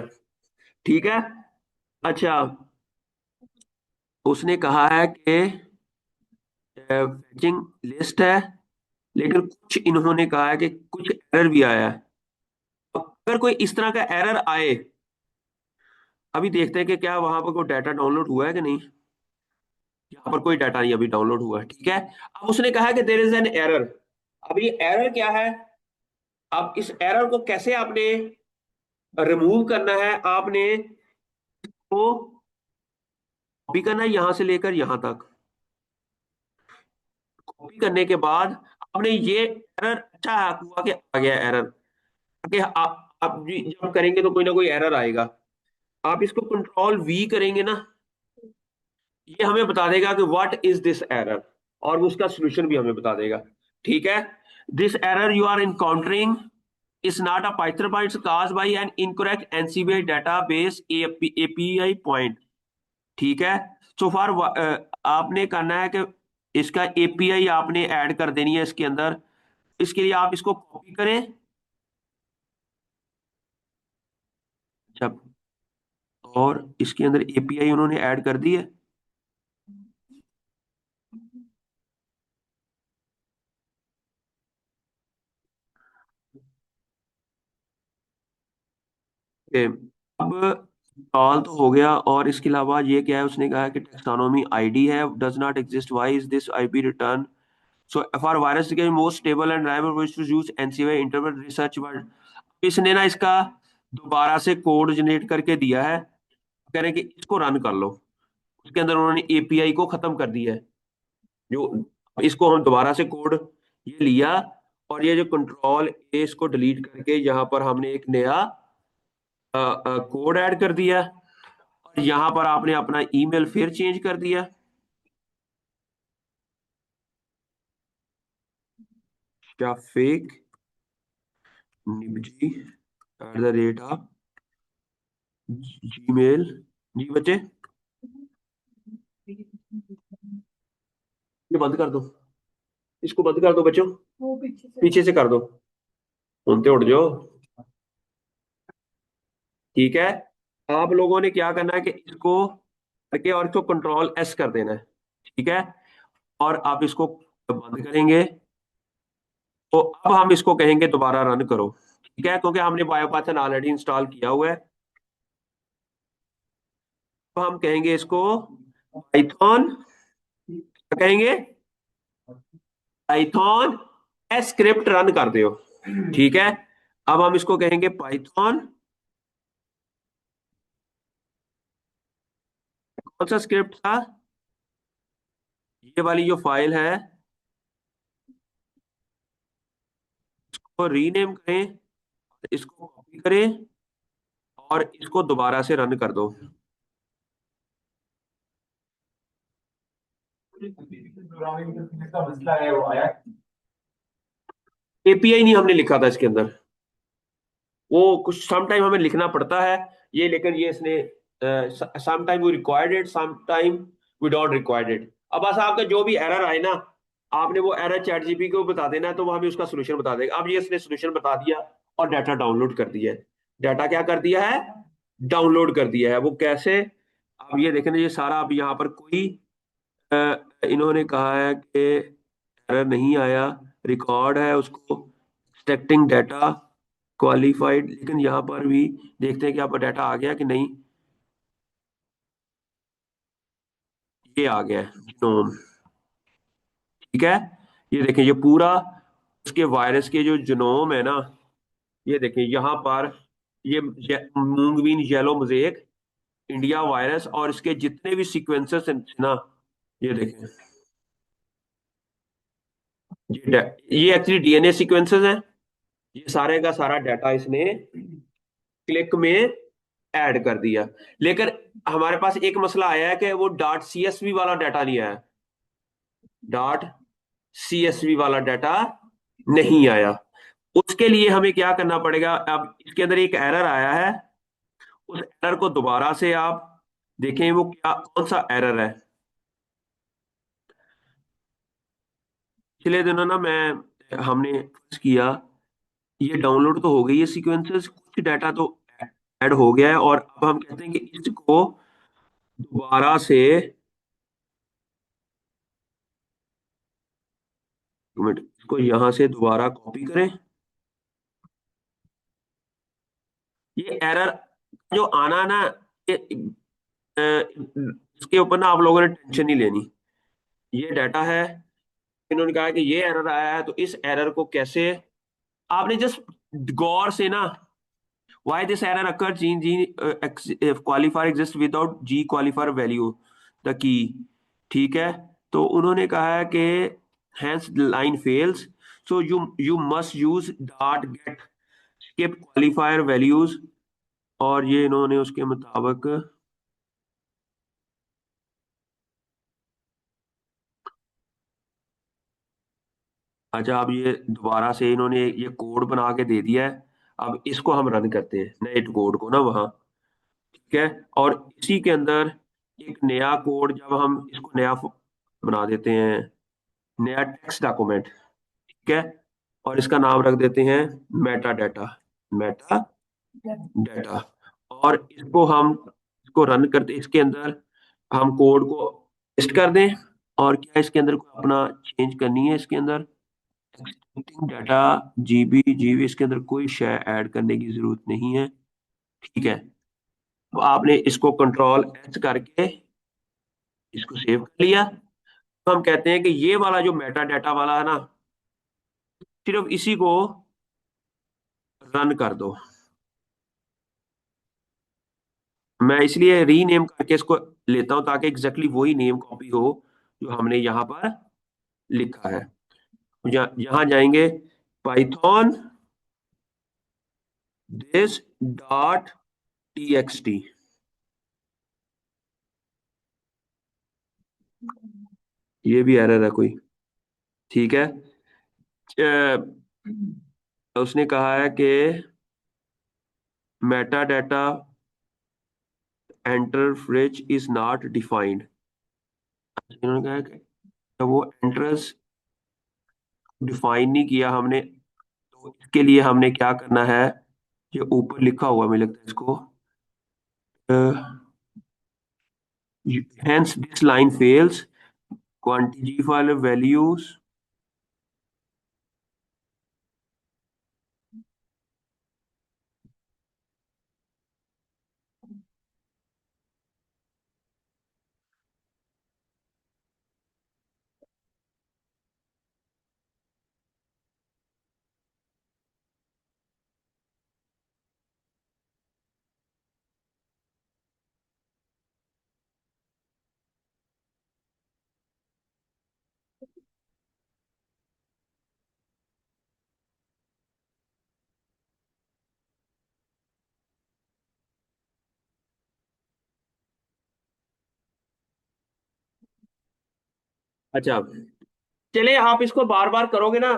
ठीक है। अच्छा, उसने कहा है कि फैचिंग लिस्ट है, लेकिन कुछ इन्होंने कहा है कि कुछ एरर भी आया है। अगर कोई इस तरह का एरर आए, अभी देखते हैं कि क्या वहां पर कोई डाटा डाउनलोड हुआ है कि नहीं। यहाँ पर कोई डाटा नहीं अभी डाउनलोड हुआ है। ठीक है, अब उसने कहा है कि देयर इज एन एरर। अब ये एरर क्या है, अब इस एरर को कैसे आपने रिमूव करना है, आपने को कॉपी करना है यहां से लेकर यहां तक। कॉपी करने के बाद आपने ये एरर, अच्छा हुआ कि आ गया एरर, कि आप जब करेंगे तो कोई ना कोई एरर आएगा। आप इसको कंट्रोल वी करेंगे ना, ये हमें बता देगा कि व्हाट इज दिस एरर, और वो उसका सोल्यूशन भी हमें बता देगा। ठीक है, this error you are encountering is not a Python point caused by an incorrect NCBI database API point। ठीक है, सो फार आपने करना है कि इसका एपीआई आपने ऐड कर देनी है इसके अंदर। इसके लिए आप इसको कॉपी करें। जब, और इसके अंदर एपीआई उन्होंने ऐड कर दी है। Okay, अब सॉल्व तो हो गया, और इसके अलावा ये क्या है, उसने कहा कि टेक्सोनोमी आईडी है does not exist, why is this IP return. So for virus के most stable and reliable way to use NCB interpret research word. इसने ना इसका दोबारा से कोड जनरेट करके दिया है, कह रहे हैं कि इसको रन कर लो। उसके अंदर उन्होंने एपीआई को खत्म कर दिया है। जो इसको हम दोबारा से कोड ये लिया, और ये जो कंट्रोल ए, इसको डिलीट करके यहाँ पर हमने एक नया कोड ऐड कर दिया, और यहाँ पर आपने अपना ईमेल फिर चेंज कर दिया। क्या फेक निबजी @, जीमेल। जी बच्चे, ये बंद कर दो, इसको बंद कर दो बच्चों, पीछे से कर दो, सुनते उठ जाओ। ठीक है, आप लोगों ने क्या करना है कि इसको करके और इसको कंट्रोल एस कर देना है। ठीक है, और आप इसको बंद करेंगे, तो अब हम इसको कहेंगे दोबारा रन करो। ठीक है, क्योंकि हमने बायोपाथन ऑलरेडी इंस्टॉल किया हुआ है। तो हम कहेंगे इसको पाइथन, कहेंगे पाइथन स्क्रिप्ट रन कर दो। ठीक है, अब हम इसको कहेंगे पाइथन, कौन सा स्क्रिप्ट था, ये वाली जो फाइल है, इसको रीनेम करें, इसको कॉपी करें, और इसको दोबारा से रन कर दो। एपीआई नहीं हमने लिखा था इसके अंदर, वो कुछ सम टाइम हमें लिखना पड़ता है ये, लेकिन ये इसने some time we required it, some time we don't required it. अब बस आपका जो भी एरर आए ना, आपने वो एरर चैट जीपी को बता देना है, तो वो हमें उसका सोल्यूशन बता देगा। अब ये इसने सोल्यूशन बता दिया और डाटा डाउनलोड कर दिया है। डाटा क्या कर दिया है? डाउनलोड कर दिया है। वो कैसे? अब ये देखें ना, ये सारा अब यहाँ पर कोई अ, इन्होंने कहा है कि एरर नहीं आया, रिकॉर्ड है उसको, एक्सट्रैक्टिंग डाटा क्वालिफाइड, लेकिन यहाँ पर भी देखते हैं कि आपका डाटा आ गया कि नहीं। ये आ गया है जीनोम, ठीक है। ये देखें, ये पूरा उसके वायरस के जो जीनोम है ना, ये देखें यहाँ पर, ये मूंगबीन येलो मोज़ेक, इंडिया वायरस, और इसके जितने भी सीक्वेंसेस हैं ना, ये देखें, ये एक्चुअली डीएनए सीक्वेंसेस हैं। ये सारे का सारा डाटा इसने क्लिक में ऐड कर दिया। लेकिन हमारे पास एक मसला आया है कि वो डॉट सीएसवी वाला डाटा नहीं आया, डॉट सीएसवी वाला डाटा नहीं आया। उसके लिए हमें क्या करना पड़ेगा? अब इसके अंदर एक एरर आया है, उस एरर को दोबारा से आप देखें, वो क्या, कौन सा एरर है। पिछले दिनों ना मैं हमने किया, ये डाउनलोड तो हो गई है सीक्वेंसेस, कुछ डाटा तो ऐड हो गया है, और अब हम कहते हैं कि इसको दोबारा से, एक मिनट, इसको यहां से दोबारा कॉपी करें। ये एरर जो आना ना, ये इसके ऊपर ना आप लोगों ने टेंशन नहीं लेनी। ये डाटा है, इन्होंने कहा कि ये एरर आया है, तो इस एरर को कैसे, आपने जस्ट गौर से ना, why this error occur, G G qualifier exist without G qualifier value the key, ठीक है। तो उन्होंने कहा है कि hence line fails, so you you must use dot get skip qualifier values, और ये इन्होंने उसके मुताबिक, अच्छा, अब ये दोबारा से इन्होंने ये कोड बना के दे दिया है। अब इसको हम रन करते हैं, नए कोड को ना वहाँ, ठीक है। और इसी के अंदर एक नया कोड, जब हम इसको नया बना देते हैं, नया टेक्स्ट डॉक्यूमेंट, ठीक है, और इसका नाम रख देते हैं मेटा डाटा, मेटा डाटा। और इसको हम, इसको रन करते, इसके अंदर हम कोड को पेस्ट कर दें, और क्या इसके अंदर कोई अपना चेंज करनी है इसके अंदर, एक्सपोर्टिंग डाटा, जीबी जीबी, इसके अंदर कोई शय ऐड करने की जरूरत नहीं है, ठीक है। तो आपने इसको कंट्रोल एच करके इसको सेव कर लिया। तो हम कहते हैं कि ये वाला जो मेटा डाटा वाला है ना, सिर्फ इसी को रन कर दो। मैं इसलिए रीनेम करके इसको लेता हूं, ताकि एग्जैक्टली वही नेम कॉपी हो जो हमने यहाँ पर लिखा है। यहाँ जाएंगे, पाइथॉन दिस डॉट टीएक्सटी, ये भी एरर है कोई, ठीक है। उसने कहा है कि Meta data enter fridge is not defined. इन्होंने कहा है कि वो एंट्रेंस डिफाइन नहीं किया हमने, तो इसके लिए हमने क्या करना है, ये ऊपर लिखा हुआ मुझे लगता है इसको, hence this line fails, quantifiable values, अच्छा, चले आप इसको बार बार करोगे ना,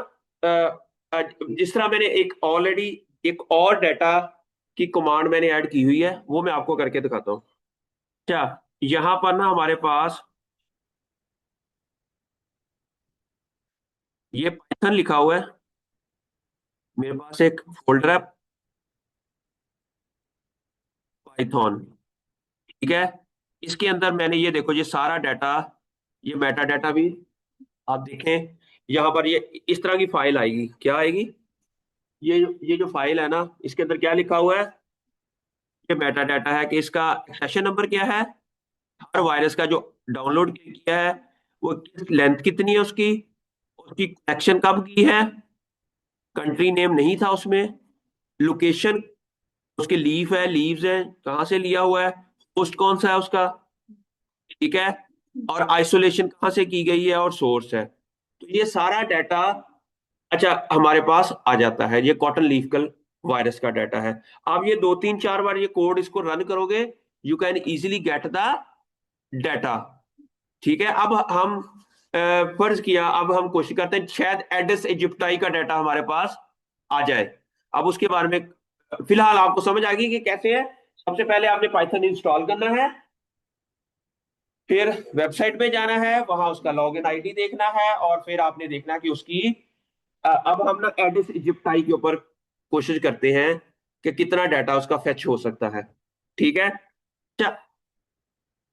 जिस तरह मैंने एक ऑलरेडी एक और डाटा की कमांड मैंने ऐड की हुई है, वो मैं आपको करके दिखाता हूँ। अच्छा, यहां पर ना हमारे पास ये पाइथन लिखा हुआ है, मेरे पास एक फोल्डर है पाइथन, ठीक है। इसके अंदर मैंने ये देखो, ये सारा डाटा, ये मेटा डाटा भी आप देखें, यहां पर ये इस तरह की फाइल आएगी। क्या आएगी? ये जो फाइल है ना, इसके अंदर क्या लिखा हुआ है? ये मेटा डाटा है कि इसका सेशन नंबर क्या है, हर वायरस का जो डाउनलोड किया है वो किस लेंथ कितनी है उसकी, उसकी कलेक्शन कब की है, कंट्री नेम नहीं था उसमें, लोकेशन, उसके लीफ है, लीव्स है, कहाँ से लिया हुआ है, होस्ट कौन सा है उसका, ठीक है, और आइसोलेशन कहाँ से की गई है, और सोर्स है। तो ये सारा डाटा अच्छा हमारे पास आ जाता है। ये कॉटन लीफ कल वायरस का डाटा है। आप ये 2 3 4 बार ये कोड इसको रन करोगे, you can easily get the data, ठीक है। अब हम फर्ज किया, अब हम कोशिश करते हैं शायद एडिस इजिप्टाई का डाटा हमारे पास आ जाए। अब उसके बारे में फिलहाल आपको समझ आ गई कि कैसे है। सबसे पहले आपने पाइथन इंस्टॉल करना है, फिर वेबसाइट पे जाना है, वहां उसका लॉगिन आईडी देखना है, और फिर आपने देखना कि उसकी अब हम ना एडिस इजिप्टाई के ऊपर कोशिश करते हैं कि कितना डाटा उसका फेच हो सकता है, ठीक है। अच्छा,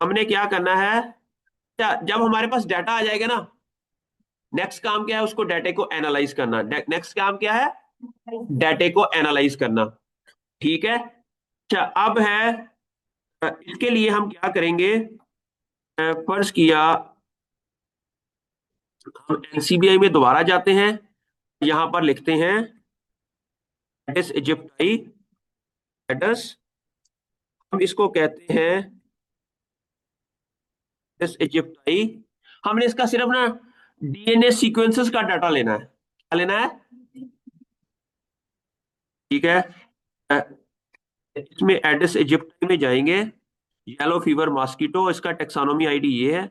हमने क्या करना है? अच्छा, जब हमारे पास डाटा आ जाएगा ना, नेक्स्ट काम क्या है? उसको डाटे को एनालाइज करना। नेक्स्ट काम क्या है? डाटे को एनालाइज करना, ठीक है। अच्छा, अब है इसके लिए हम क्या करेंगे? फर्ज किया हम एनसीबीआई में दोबारा जाते हैं, यहां पर लिखते हैं एडिस इजिप्टाई एडिस, हम इसको कहते हैं एडिस इजिप्टाई। हमने इसका सिर्फ ना डीएनए सीक्वेंसेस का डाटा लेना है। क्या लेना है? ठीक है। अ, इसमें एडिस इजिप्टाई में जाएंगे, येलो फीवर मॉस्किटो, इसका टेक्सोनोमी आईडी ये है।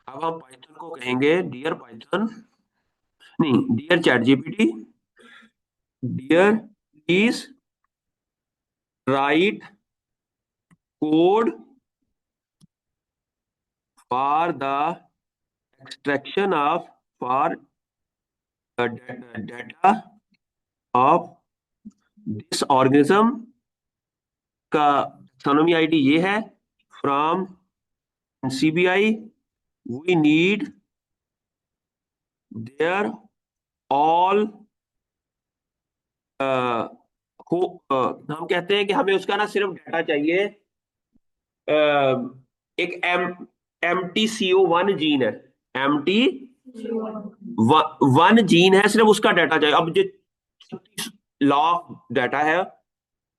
अब हम पाइथन को कहेंगे डियर पाइथन, नहीं dear chat GPT, dear please write code for the extraction of for data of this organism, का टेक्सोनोमी आईडी ये है, from CBI, we need their all, हम कहते हैं कि हमें उसका ना सिर्फ डाटा चाहिए, एक M T C O one gene है, एम टी वन जीन है, सिर्फ उसका डाटा चाहिए। अब जो लॉ डाटा है,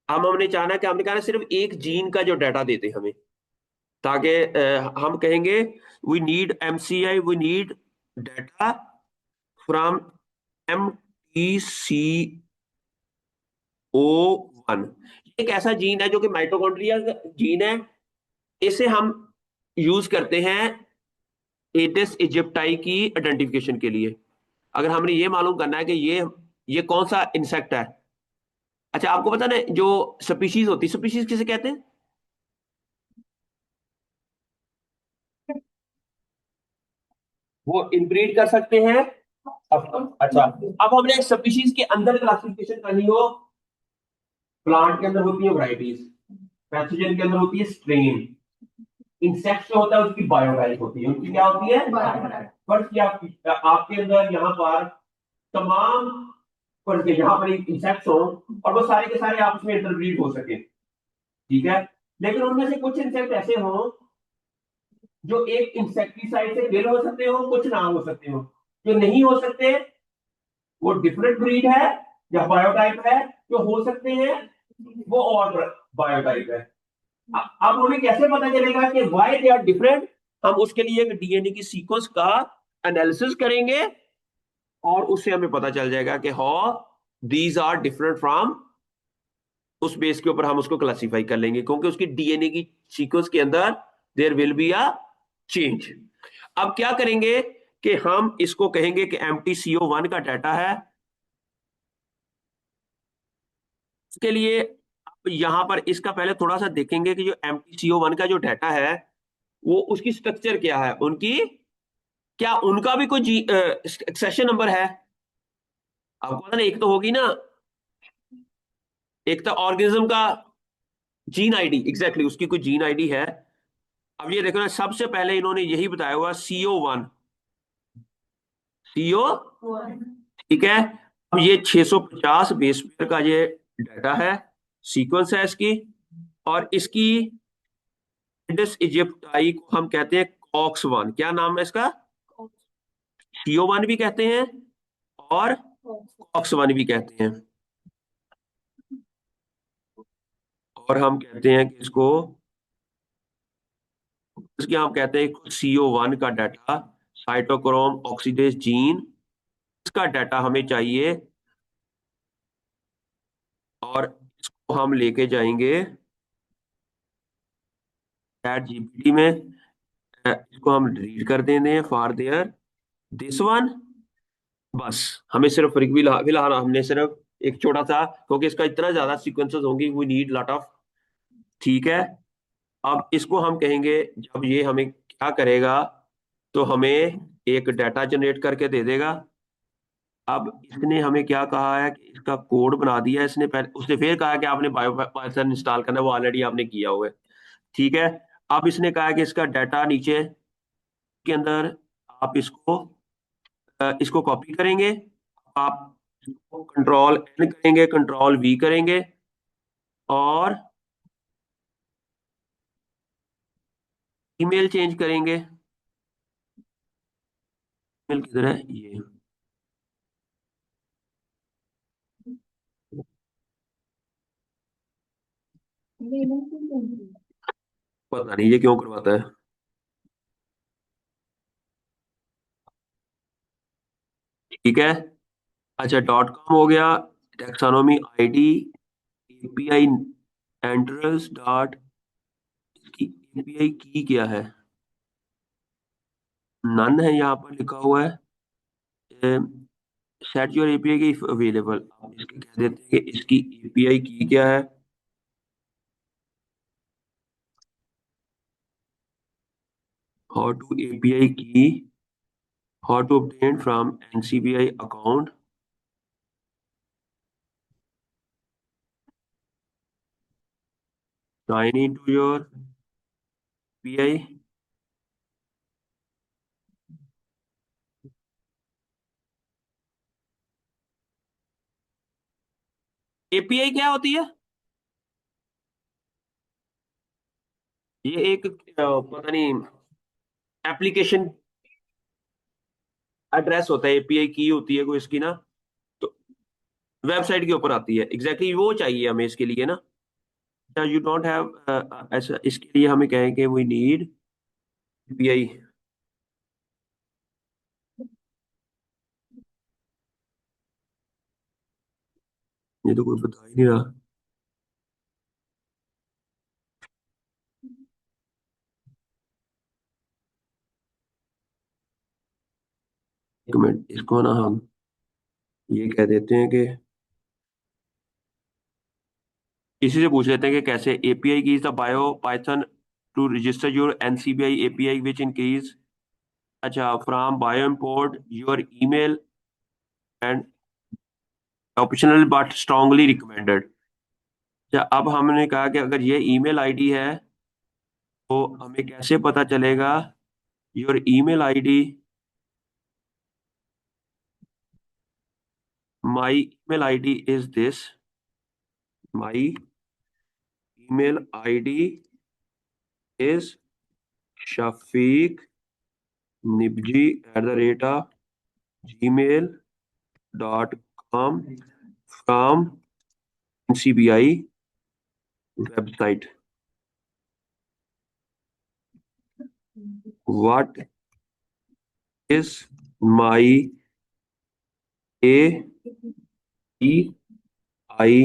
हमने चाहना कि हमने कहा सिर्फ एक जीन का जो डाटा देते हमें, ताकि हम कहेंगे we need MCI, we need data from M T C O one. एक ऐसा जीन है जो कि माइटोकॉन्ड्रिया जीन है, इसे हम यूज करते हैं एडिस इजिप्टाई की आइडेंटिफिकेशन के लिए। अगर हमने ये मालूम करना है कि ये कौन सा इंसेक्ट है। अच्छा, आपको पता ना जो स्पीशीज होती है, स्पीशीज किसे कहते हैं? वो इनब्रीड कर सकते हैं। अच्छा, अब हमने स्पीशीज के अंदर क्लासिफिकेशन करनी हो, प्लांट के अंदर होती है वैरायटीज, पैथोजन के अंदर होती है स्ट्रेन, इंसेक्ट जो होता है उसकी बायोटाइप होती है, उनकी क्या होती है? फर्स्ट की आपके अंदर यहाँ पर तमाम, फर्स्ट के यहाँ पर इंसेक्ट्स हो और वो सारे के सारे आपस में इंटरब्रीड हो सके, ठीक है। लेकिन उनमें से कुछ इंसेक्ट ऐसे हो जो एक इंसेक्टिसाइड से किल हो सकते हो, कुछ ना हो सकते हो। जो नहीं हो सकते वो डिफरेंट ब्रीड है या बायोटाइप है, जो हो सकते हैं वो और बायोटाइप है। अब हमें कैसे पता चलेगा कि वाई दे आर डिफरेंट? हम उसके लिए एक डीएनए की सीक्वेंस का एनालिसिस करेंगे, और उससे हमें पता चल जाएगा कि हाँ दीज आर डिफरेंट फ्रॉम, उस बेस के ऊपर हम उसको क्लासिफाई कर लेंगे, क्योंकि उसकी डीएनए की सीक्वेंस के अंदर there will be a change. अब क्या करेंगे कि हम इसको कहेंगे कि MTCO1 का डाटा है। इसके लिए अब यहां पर इसका पहले थोड़ा सा देखेंगे कि जो MTCO1 का जो डाटा है वो उसकी स्ट्रक्चर क्या है, उनकी क्या उनका भी कोई सेशन नंबर है? आपको पता ना, एक तो होगी ना, एक तो ऑर्गेनिज्म का जीन आईडी, एग्जैक्टली उसकी कोई जीन आईडी है। अब ये देखो ना, सबसे पहले इन्होंने यही बताया हुआ CO1, CO, ठीक है। अब ये 650 बेस पेयर का ये डाटा है, सीक्वेंस है इसकी, और इसकी एडिस इजिप्टाई को हम कहते हैं कॉक्स 1। क्या नाम है इसका? CO1 भी कहते हैं और कॉक्स 1 भी कहते हैं। और हम कहते हैं कि इसको, इसके हम कहते हैं CO1 का डाटा, साइटोक्रोम ऑक्सीडेज जीन, इसका डाटा हमें चाहिए। और इसको हम लेके जाएंगे ChatGPT में, इसको हम रीड कर देंगे फॉर देयर दिस वन। बस हमें सिर्फ फिलहाल फिलहाल हमने सिर्फ एक छोटा सा, क्योंकि इसका इतना ज्यादा सीक्वेंसेस होंगे, वी नीड लॉट ऑफ, ठीक है। अब इसको हम कहेंगे, जब ये हमें क्या करेगा, तो हमें एक डाटा जनरेट करके दे देगा। अब इसने हमें क्या कहा है कि इसका कोड बना दिया इसने, पहले उसने फिर कहा कि आपने बायो पाइथन इंस्टॉल करना है, वो ऑलरेडी आपने किया हुआ है, ठीक है। अब इसने कहा कि इसका डाटा नीचे के अंदर आप इसको कॉपी करेंगे, आप कंट्रोल N करेंगे, कंट्रोल V करेंगे, और ईमेल चेंज करेंगे। ईमेल किधर है ये? पता नहीं ये क्यों करवाता है। ठीक है, अच्छा .com हो गया, taxonomy ID, API entrance dot, इसकी एपीआई की क्या है? नन है यहाँ पर लिखा हुआ है। सेट योर एपीआई की अवेलेबल, आप इसके कह देते हैं कि इसकी एपीआई की क्या है। How to API key, how to obtain from NCBI account, sign in to your API. API क्या होती है? ये एक पता नहीं, एप्लीकेशन एड्रेस होता है, एपीआई की होती है कोई इसकी ना, तो वेबसाइट के ऊपर आती है, एग्जैक्टली exactly वो चाहिए हमें इसके लिए ना। यू डोंट हैव ऐसा, इसके लिए हमें कहें कि वी नीड एपीआई। ये तो कोई बता ही नहीं रहा। एक मिनट, इसको ना हम ये कह देते हैं कि इसी से पूछ लेते हैं कि कैसे एपीआई की the Biopython to register your NCBI API which in case, अच्छा from bio import your email and optional but strongly recommended. अच्छा, अब हमने कहा कि अगर ये ईमेल आईडी है तो हमें कैसे पता चलेगा your email ID, my email ID is this, my email ID is Shafiq निबजी @gmail.com from NCBI website. What is my E I,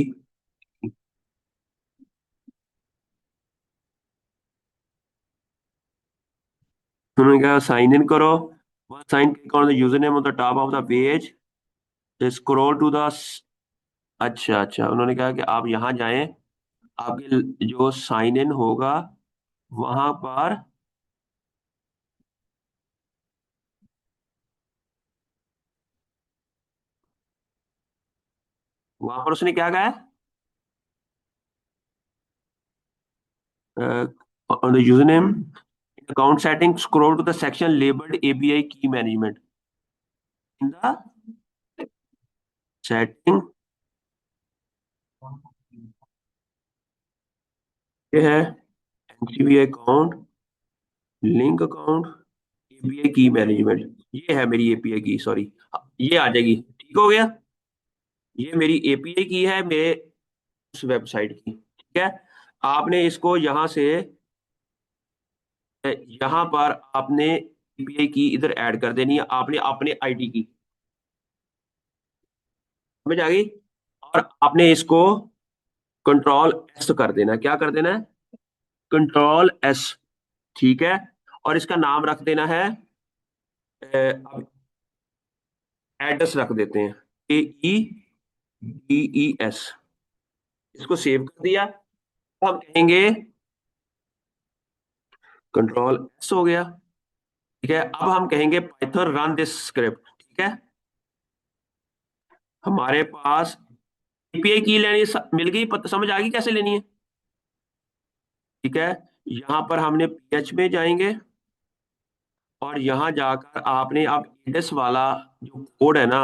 उन्होंने कहा साइन इन करो। Sign click on the user name on the top of the page, scroll to the, अच्छा अच्छा, उन्होंने कहा कि आप यहाँ जाएं, आपके जो साइन इन होगा वहां पर, वहां पर उसने क्या कहा है, on the user name account setting scroll to the section labeled API key management, in the setting, ये है NCB account, link account, API key management, ये है मेरी एपीआई की, सॉरी, ये आ जाएगी, ठीक हो गया। ये मेरी एपीआई की है मेरे उस वेबसाइट की, ठीक है। आपने इसको यहां से, यहां पर आपने एपीआई की इधर ऐड कर देनी है, आपने अपने आईडी की, समझ आ गई। और आपने इसको कंट्रोल एस कर देना है, क्या कर देना है, कंट्रोल एस, ठीक है। और इसका नाम रख देना है, एड्रेस रख देते हैं, AEDES, इसको सेव कर दिया। अब हम कहेंगे कंट्रोल एस हो गया, ठीक है। अब हम कहेंगे पाइथन रन दिस स्क्रिप्ट, ठीक है। हमारे पास एपीआई की लेनी मिल गई, समझ आ गई कैसे लेनी है, ठीक है। यहां पर हमने पीएच में जाएंगे, और यहां जाकर आपने अब एडस वाला जो कोड है ना,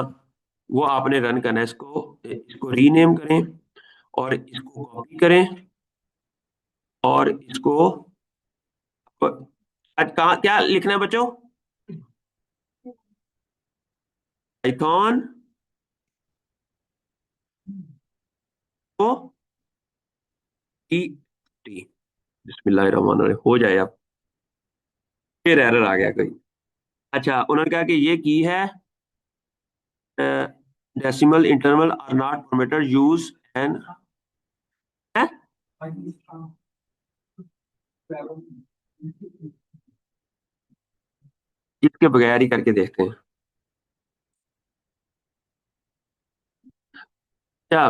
वो आपने रन करना है, इसको इसको रीनेम करें, और इसको कॉपी करें, और इसको, आज कहाँ क्या लिखना है बच्चों, पाइथन को टी टी, बिस्मिल्लाहिर्रहमानिर्रहीम, हो जाए अब, फिर एरर आ गया कोई। अच्छा, उन्होंने कहा कि ये की है, decimal interval are not permitted use and, है, इसके बगैर ही करके देखते हैं। क्या,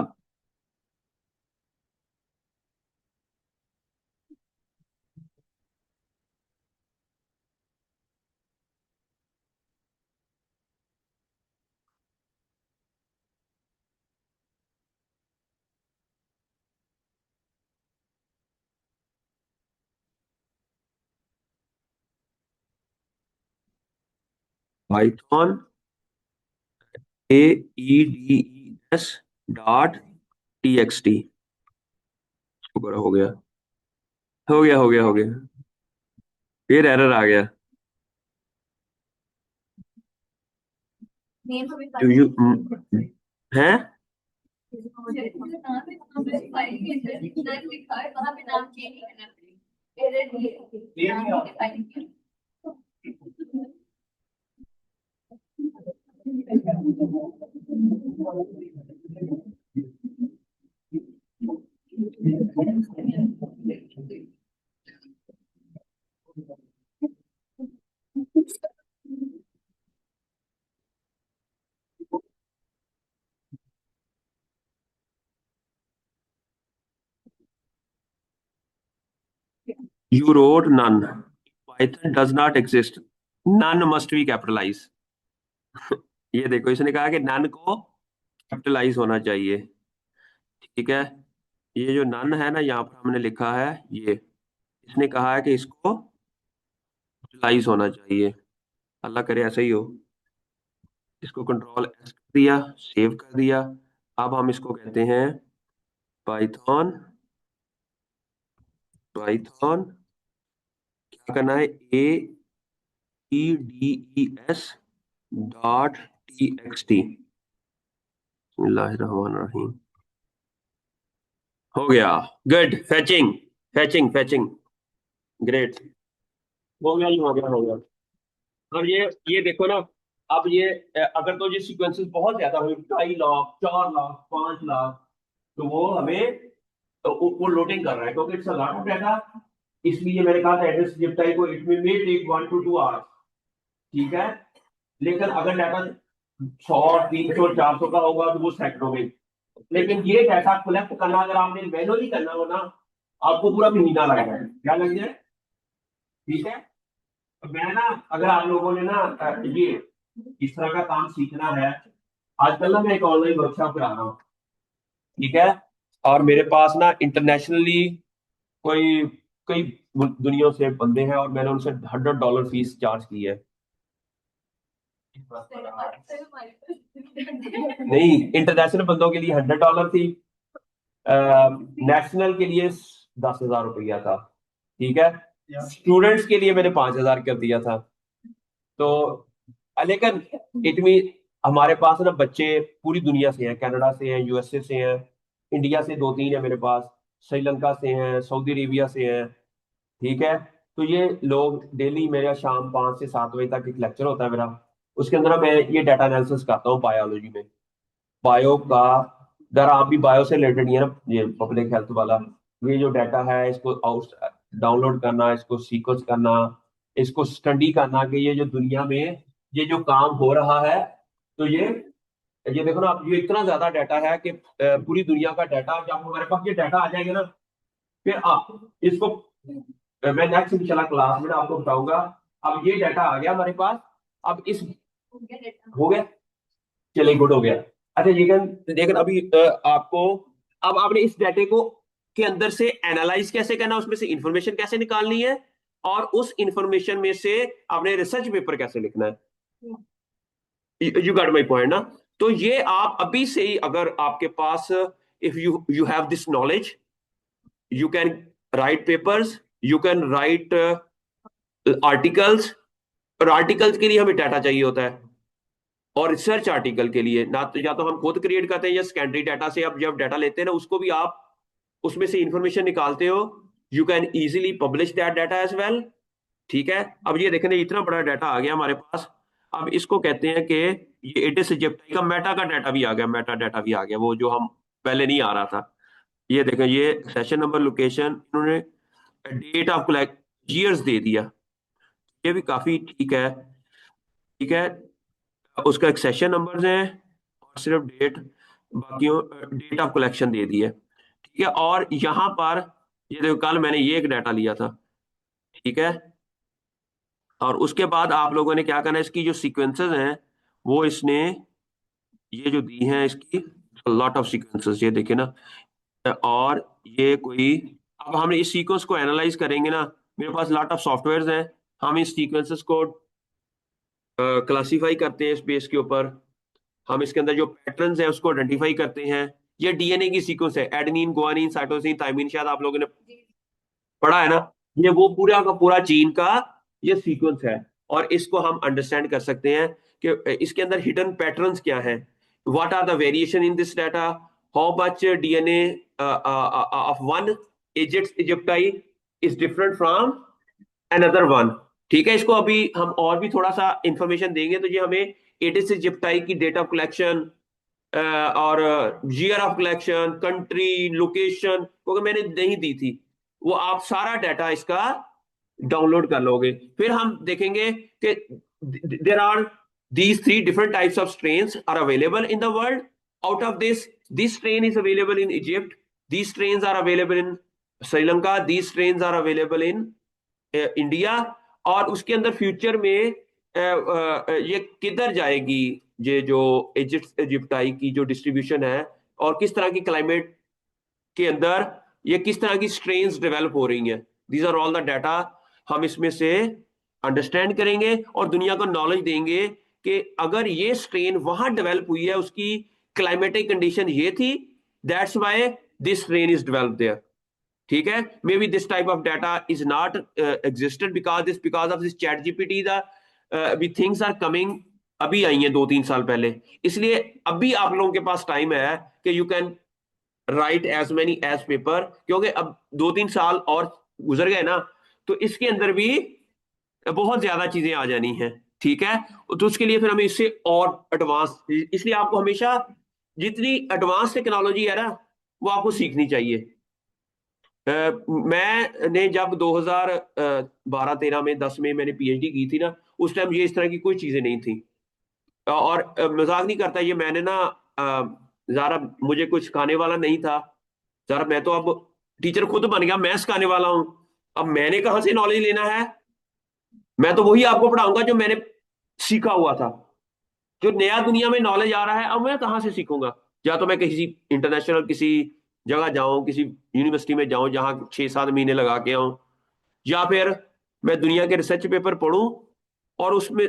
पाइथन AEDES डॉट TXT, शुक्र हो गया, हो गया हो गया हो गया, फिर एरर आ गया। डू यू है, you wrote none, Python does not exist, none must be capitalize, ये देखो इसने कहा कि नन को कैपिटलाइज होना चाहिए, ठीक है। ये जो नन है ना, यहाँ पर हमने लिखा है ये, इसने कहा है कि इसको कैपिटलाइज होना चाहिए, अल्लाह करे ऐसा ही हो। इसको कंट्रोल एस कर दिया, सेव कर दिया। अब हम इसको कहते हैं पाइथन, पाइथन क्या करना है, AEDES डॉट TXT, बिस्मिल्लाहिर्रहमानिर्रहीम, हो गया, good, fetching, fetching fetching, great, हो गया, ये हो गया हो गया। अब ये देखो ना, अब ये अगर तो ये सीक्वेंसेस बहुत ज्यादा हुए, 2.5 लाख, 4 लाख, 5 लाख, तो वो हमें वो लोडिंग कर रहा है क्योंकि it's a lot of data. इसलिए मैंने कहा था एड्रेस जिप्टाई को it may take 1 to 2 hours, ठीक है। लेकिन अगर डाटा 100, 300, 400 का होगा तो वो सैकड़ों में। लेकिन ये डाटा कलेक्ट करना अगर आपने मैनुअली करना हो ना, आपको पूरा महीना लग जाए, क्या लग जाए, ठीक है। तो मैं ना, अगर आप लोगों ने ना ये इस तरह का काम सीखना है, आजकल ना मैं एक ऑनलाइन वर्कशॉप करा रहा हूँ, ठीक है। और मेरे पास ना इंटरनेशनली कोई कई दुनिया से बंदे हैं और मैंने उनसे $100 फीस चार्ज की है। नहीं, इंटरनेशनल बंदों के लिए $100 थी, नेशनल के लिए 10,000 रुपया था, ठीक है। स्टूडेंट्स के लिए मैंने 5,000 कर दिया था। तो लेकिन इट मीन हमारे पास ना बच्चे पूरी दुनिया से हैं, कनाडा से हैं, यूएसए से हैं, इंडिया से 2-3 है मेरे पास, श्रीलंका से हैं, सऊदी अरेबिया से हैं, ठीक है। तो ये लोग डेली मेरा शाम 5 से 7 बजे तक एक लेक्चर होता है मेरा, उसके अंदर मैं ये डाटा एनालिसिस करता हूँ बायोलॉजी में, बायो का। अगर आप भी बायो से रिलेटेड ही है ना, ये पब्लिक हेल्थ वाला, ये जो डाटा है इसको डाउनलोड करना, इसको सीक्वेंस करना, इसको स्टडी करना कि ये जो दुनिया में ये जो काम हो रहा है, तो ये देखो ना आप, ये इतना ज्यादा डाटा है कि पूरी दुनिया का डाटा, जब हमारे पास ये डाटा आ जाएगा ना, फिर आप इसको मैं नेक्स्ट इंशाल्लाह क्लास में ना आपको बताऊंगा। अब ये डाटा आ गया हमारे पास, अब इस हो गया, चलिए गुड हो गया। अच्छा, लेकिन लेकिन अभी आपको, अब आपने इस डाटे को के अंदर से एनालाइज कैसे करना, उसमें से इंफॉर्मेशन कैसे निकालनी है, और उस इंफॉर्मेशन में से आपने रिसर्च पेपर कैसे लिखना है। यू गॉट माई पॉइंट ना। तो ये आप अभी से ही, अगर आपके पास, if you you have this knowledge, you can write papers, you can write articles. और आर्टिकल्स के लिए हमें डाटा चाहिए होता है, और रिसर्च आर्टिकल के लिए ना तो या तो हम खुद क्रिएट करते हैं या सेकेंडरी डाटा से, अब जब डाटा लेते हैं ना उसको भी आप उसमें से इंफॉर्मेशन निकालते हो, you can easily publish that data as well, ठीक है। अब ये देखें, इतना बड़ा डाटा आ गया हमारे पास। अब इसको कहते हैं कि ये एडिस इजिप्टी का मेटा का डाटा भी आ गया, मेटा डाटा भी आ गया, वो जो हम पहले नहीं आ रहा था। ये देखें, ये सेशन नंबर, लोकेशन, इन्होंने डेट ऑफ कलेक्ट ईयर्स दे दिया, ये भी काफी ठीक है, ठीक है। उसका एक सेशन नंबर है और सिर्फ डेट, बाकियों डेट ऑफ कलेक्शन दे दी है, ठीक है। और यहाँ पर ये देखो, कल मैंने ये एक डाटा लिया था, ठीक है। और उसके बाद आप लोगों ने क्या करना है, इसकी जो सीक्वेंसेस हैं वो इसने ये जो दी हैं इसकी, लॉट ऑफ सीक्वेंसेस, ये देखिए ना। और ये कोई, अब हम इस सीक्वेंस को एनालाइज करेंगे ना, मेरे पास लॉट ऑफ सॉफ्टवेयर हैं, हम इस सीक्वेंसेस को क्लासीफाई करते हैं इस बेस के ऊपर, हम इसके अंदर जो पैटर्न्स हैं उसको आइडेंटिफाई करते हैं। ये डीएनए की सीक्वेंस है, एडेनिन, गुआनिन, साइटोसिन, थाइमिन, शायद आप लोगों ने पढ़ा है ना। ये वो पूरा का पूरा जीन का ये सीक्वेंस है, और इसको हम अंडरस्टैंड कर सकते हैं कि इसके अंदर हिडन पैटर्न्स क्या हैं, what are the variation in this data, how much DNA of one Egypt Egyptian is different from another one, ठीक है। इसको अभी हम और भी थोड़ा सा इंफॉर्मेशन देंगे, तो ये हमें एडिस इजिप्टाई की डेट ऑफ कलेक्शन और year of collection, country, location, क्योंकि मैंने नहीं दी थी, वो आप सारा डाटा इसका डाउनलोड कर लोगे। फिर हम देखेंगे कि there are these 3 different types of strains are available in the world. Out of this strain is available in Egypt, these strains are available in Sri Lanka, these strains are available in India. और उसके अंदर future में ये किधर जाएगी, ये जो aegypti की जो डिस्ट्रीब्यूशन है, और किस तरह की क्लाइमेट के अंदर ये किस तरह की स्ट्रेन्स डेवलप हो रही हैं, these are all the data हम इसमें से अंडरस्टैंड करेंगे और दुनिया को नॉलेज देंगे कि अगर ये स्ट्रेन वहां डेवलप हुई है, उसकी क्लाइमेटिक कंडीशन ये थी, that's why this strain is develop there, ठीक है। May be this type of data is not existed because of this chat GPT the things are coming, अभी आई हैं 2-3 साल पहले, इसलिए अभी आप लोगों के पास टाइम है कि you can write as many as paper, क्योंकि अब 2-3 साल और गुजर गए ना, तो इसके अंदर भी बहुत ज्यादा चीजें आ जानी हैं, ठीक है। तो उसके लिए फिर हमें इससे और एडवांस, इसलिए आपको हमेशा जितनी एडवांस टेक्नोलॉजी है ना वो आपको सीखनी चाहिए। मैंने जब 2012-13 में 10 में मैंने पीएचडी की थी ना, उस टाइम ये इस तरह की कोई चीजें नहीं थी। और मजाक नहीं करता ये, मैंने ना ज़रा मुझे कुछ सिखाने वाला नहीं था। ज़रा मैं तो अब टीचर खुद बन गया, मैं सिखाने वाला हूँ। अब मैंने कहाँ से नॉलेज लेना है? मैं तो वही आपको पढ़ाऊंगा जो मैंने सीखा हुआ था। जो नया दुनिया में नॉलेज आ रहा है, अब मैं कहाँ से सीखूंगा? या तो मैं किसी इंटरनेशनल किसी जगह जाऊं, किसी यूनिवर्सिटी में जाऊं जहां 6-7 महीने लगा के आऊं, या फिर मैं दुनिया के रिसर्च पेपर पढूं और उसमें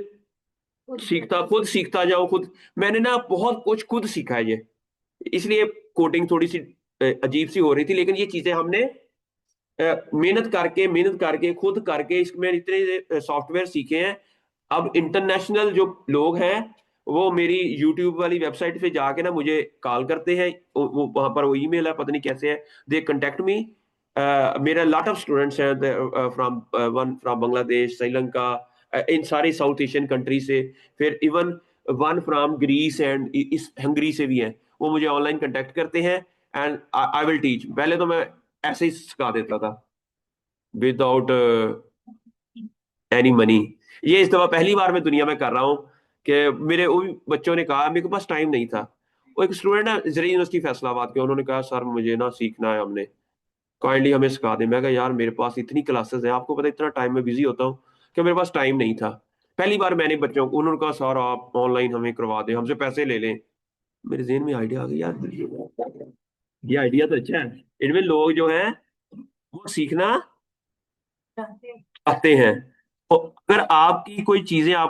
खुद सीखता जाऊं खुद। मैंने ना बहुत कुछ खुद सीखा है ये, इसलिए कोडिंग थोड़ी सी अजीब सी हो रही थी, लेकिन ये चीजें हमने मेहनत करके खुद करके इसमें इतने सॉफ्टवेयर सीखे हैं। अब इंटरनेशनल जो लोग हैं वो मेरी यूट्यूब वाली वेबसाइट पे जाके ना मुझे कॉल करते हैं। वो वहां पर वो ईमेल है, पता नहीं कैसे है, दे कंटेक्ट मी। मेरा लॉट ऑफ स्टूडेंट्स हैं from one from Bangladesh, Sri Lanka, इन सारे साउथ एशियन कंट्री से। फिर even one from Greece and इस हंगरी से भी हैं। वो मुझे ऑनलाइन कांटेक्ट करते हैं एंड आई विल टीच। पहले तो मैं ऐसे ही सिखा देता था विदाउट एनी मनी। ये इस दफा पहली बार मैं दुनिया में कर रहा हूँ कि मेरे वो भी बच्चों ने कहा, मेरे पास टाइम नहीं था। वो एक स्टूडेंट है जरी यूनिवर्सिटी फैसलाबाद के, उन्होंने कहा सर मुझे ना सीखना है, हमने काइंडली हमें सिखा दें। मैं कहा यार मेरे पास इतनी क्लासेस हैं, आपको पता है इतना टाइम में बिजी होता हूँ कि मेरे पास टाइम नहीं था। पहली बार मैंने बच्चों को, उन्होंने कहा सर आप ऑनलाइन हमें करवा दें, हमसे पैसे ले लें। मेरे जेहन में आइडिया आ गया यार, ये आइडिया तो अच्छा है। इनमें लोग जो हैं वो सीखना चाहते हैं। तो अगर आपकी कोई चीजें आप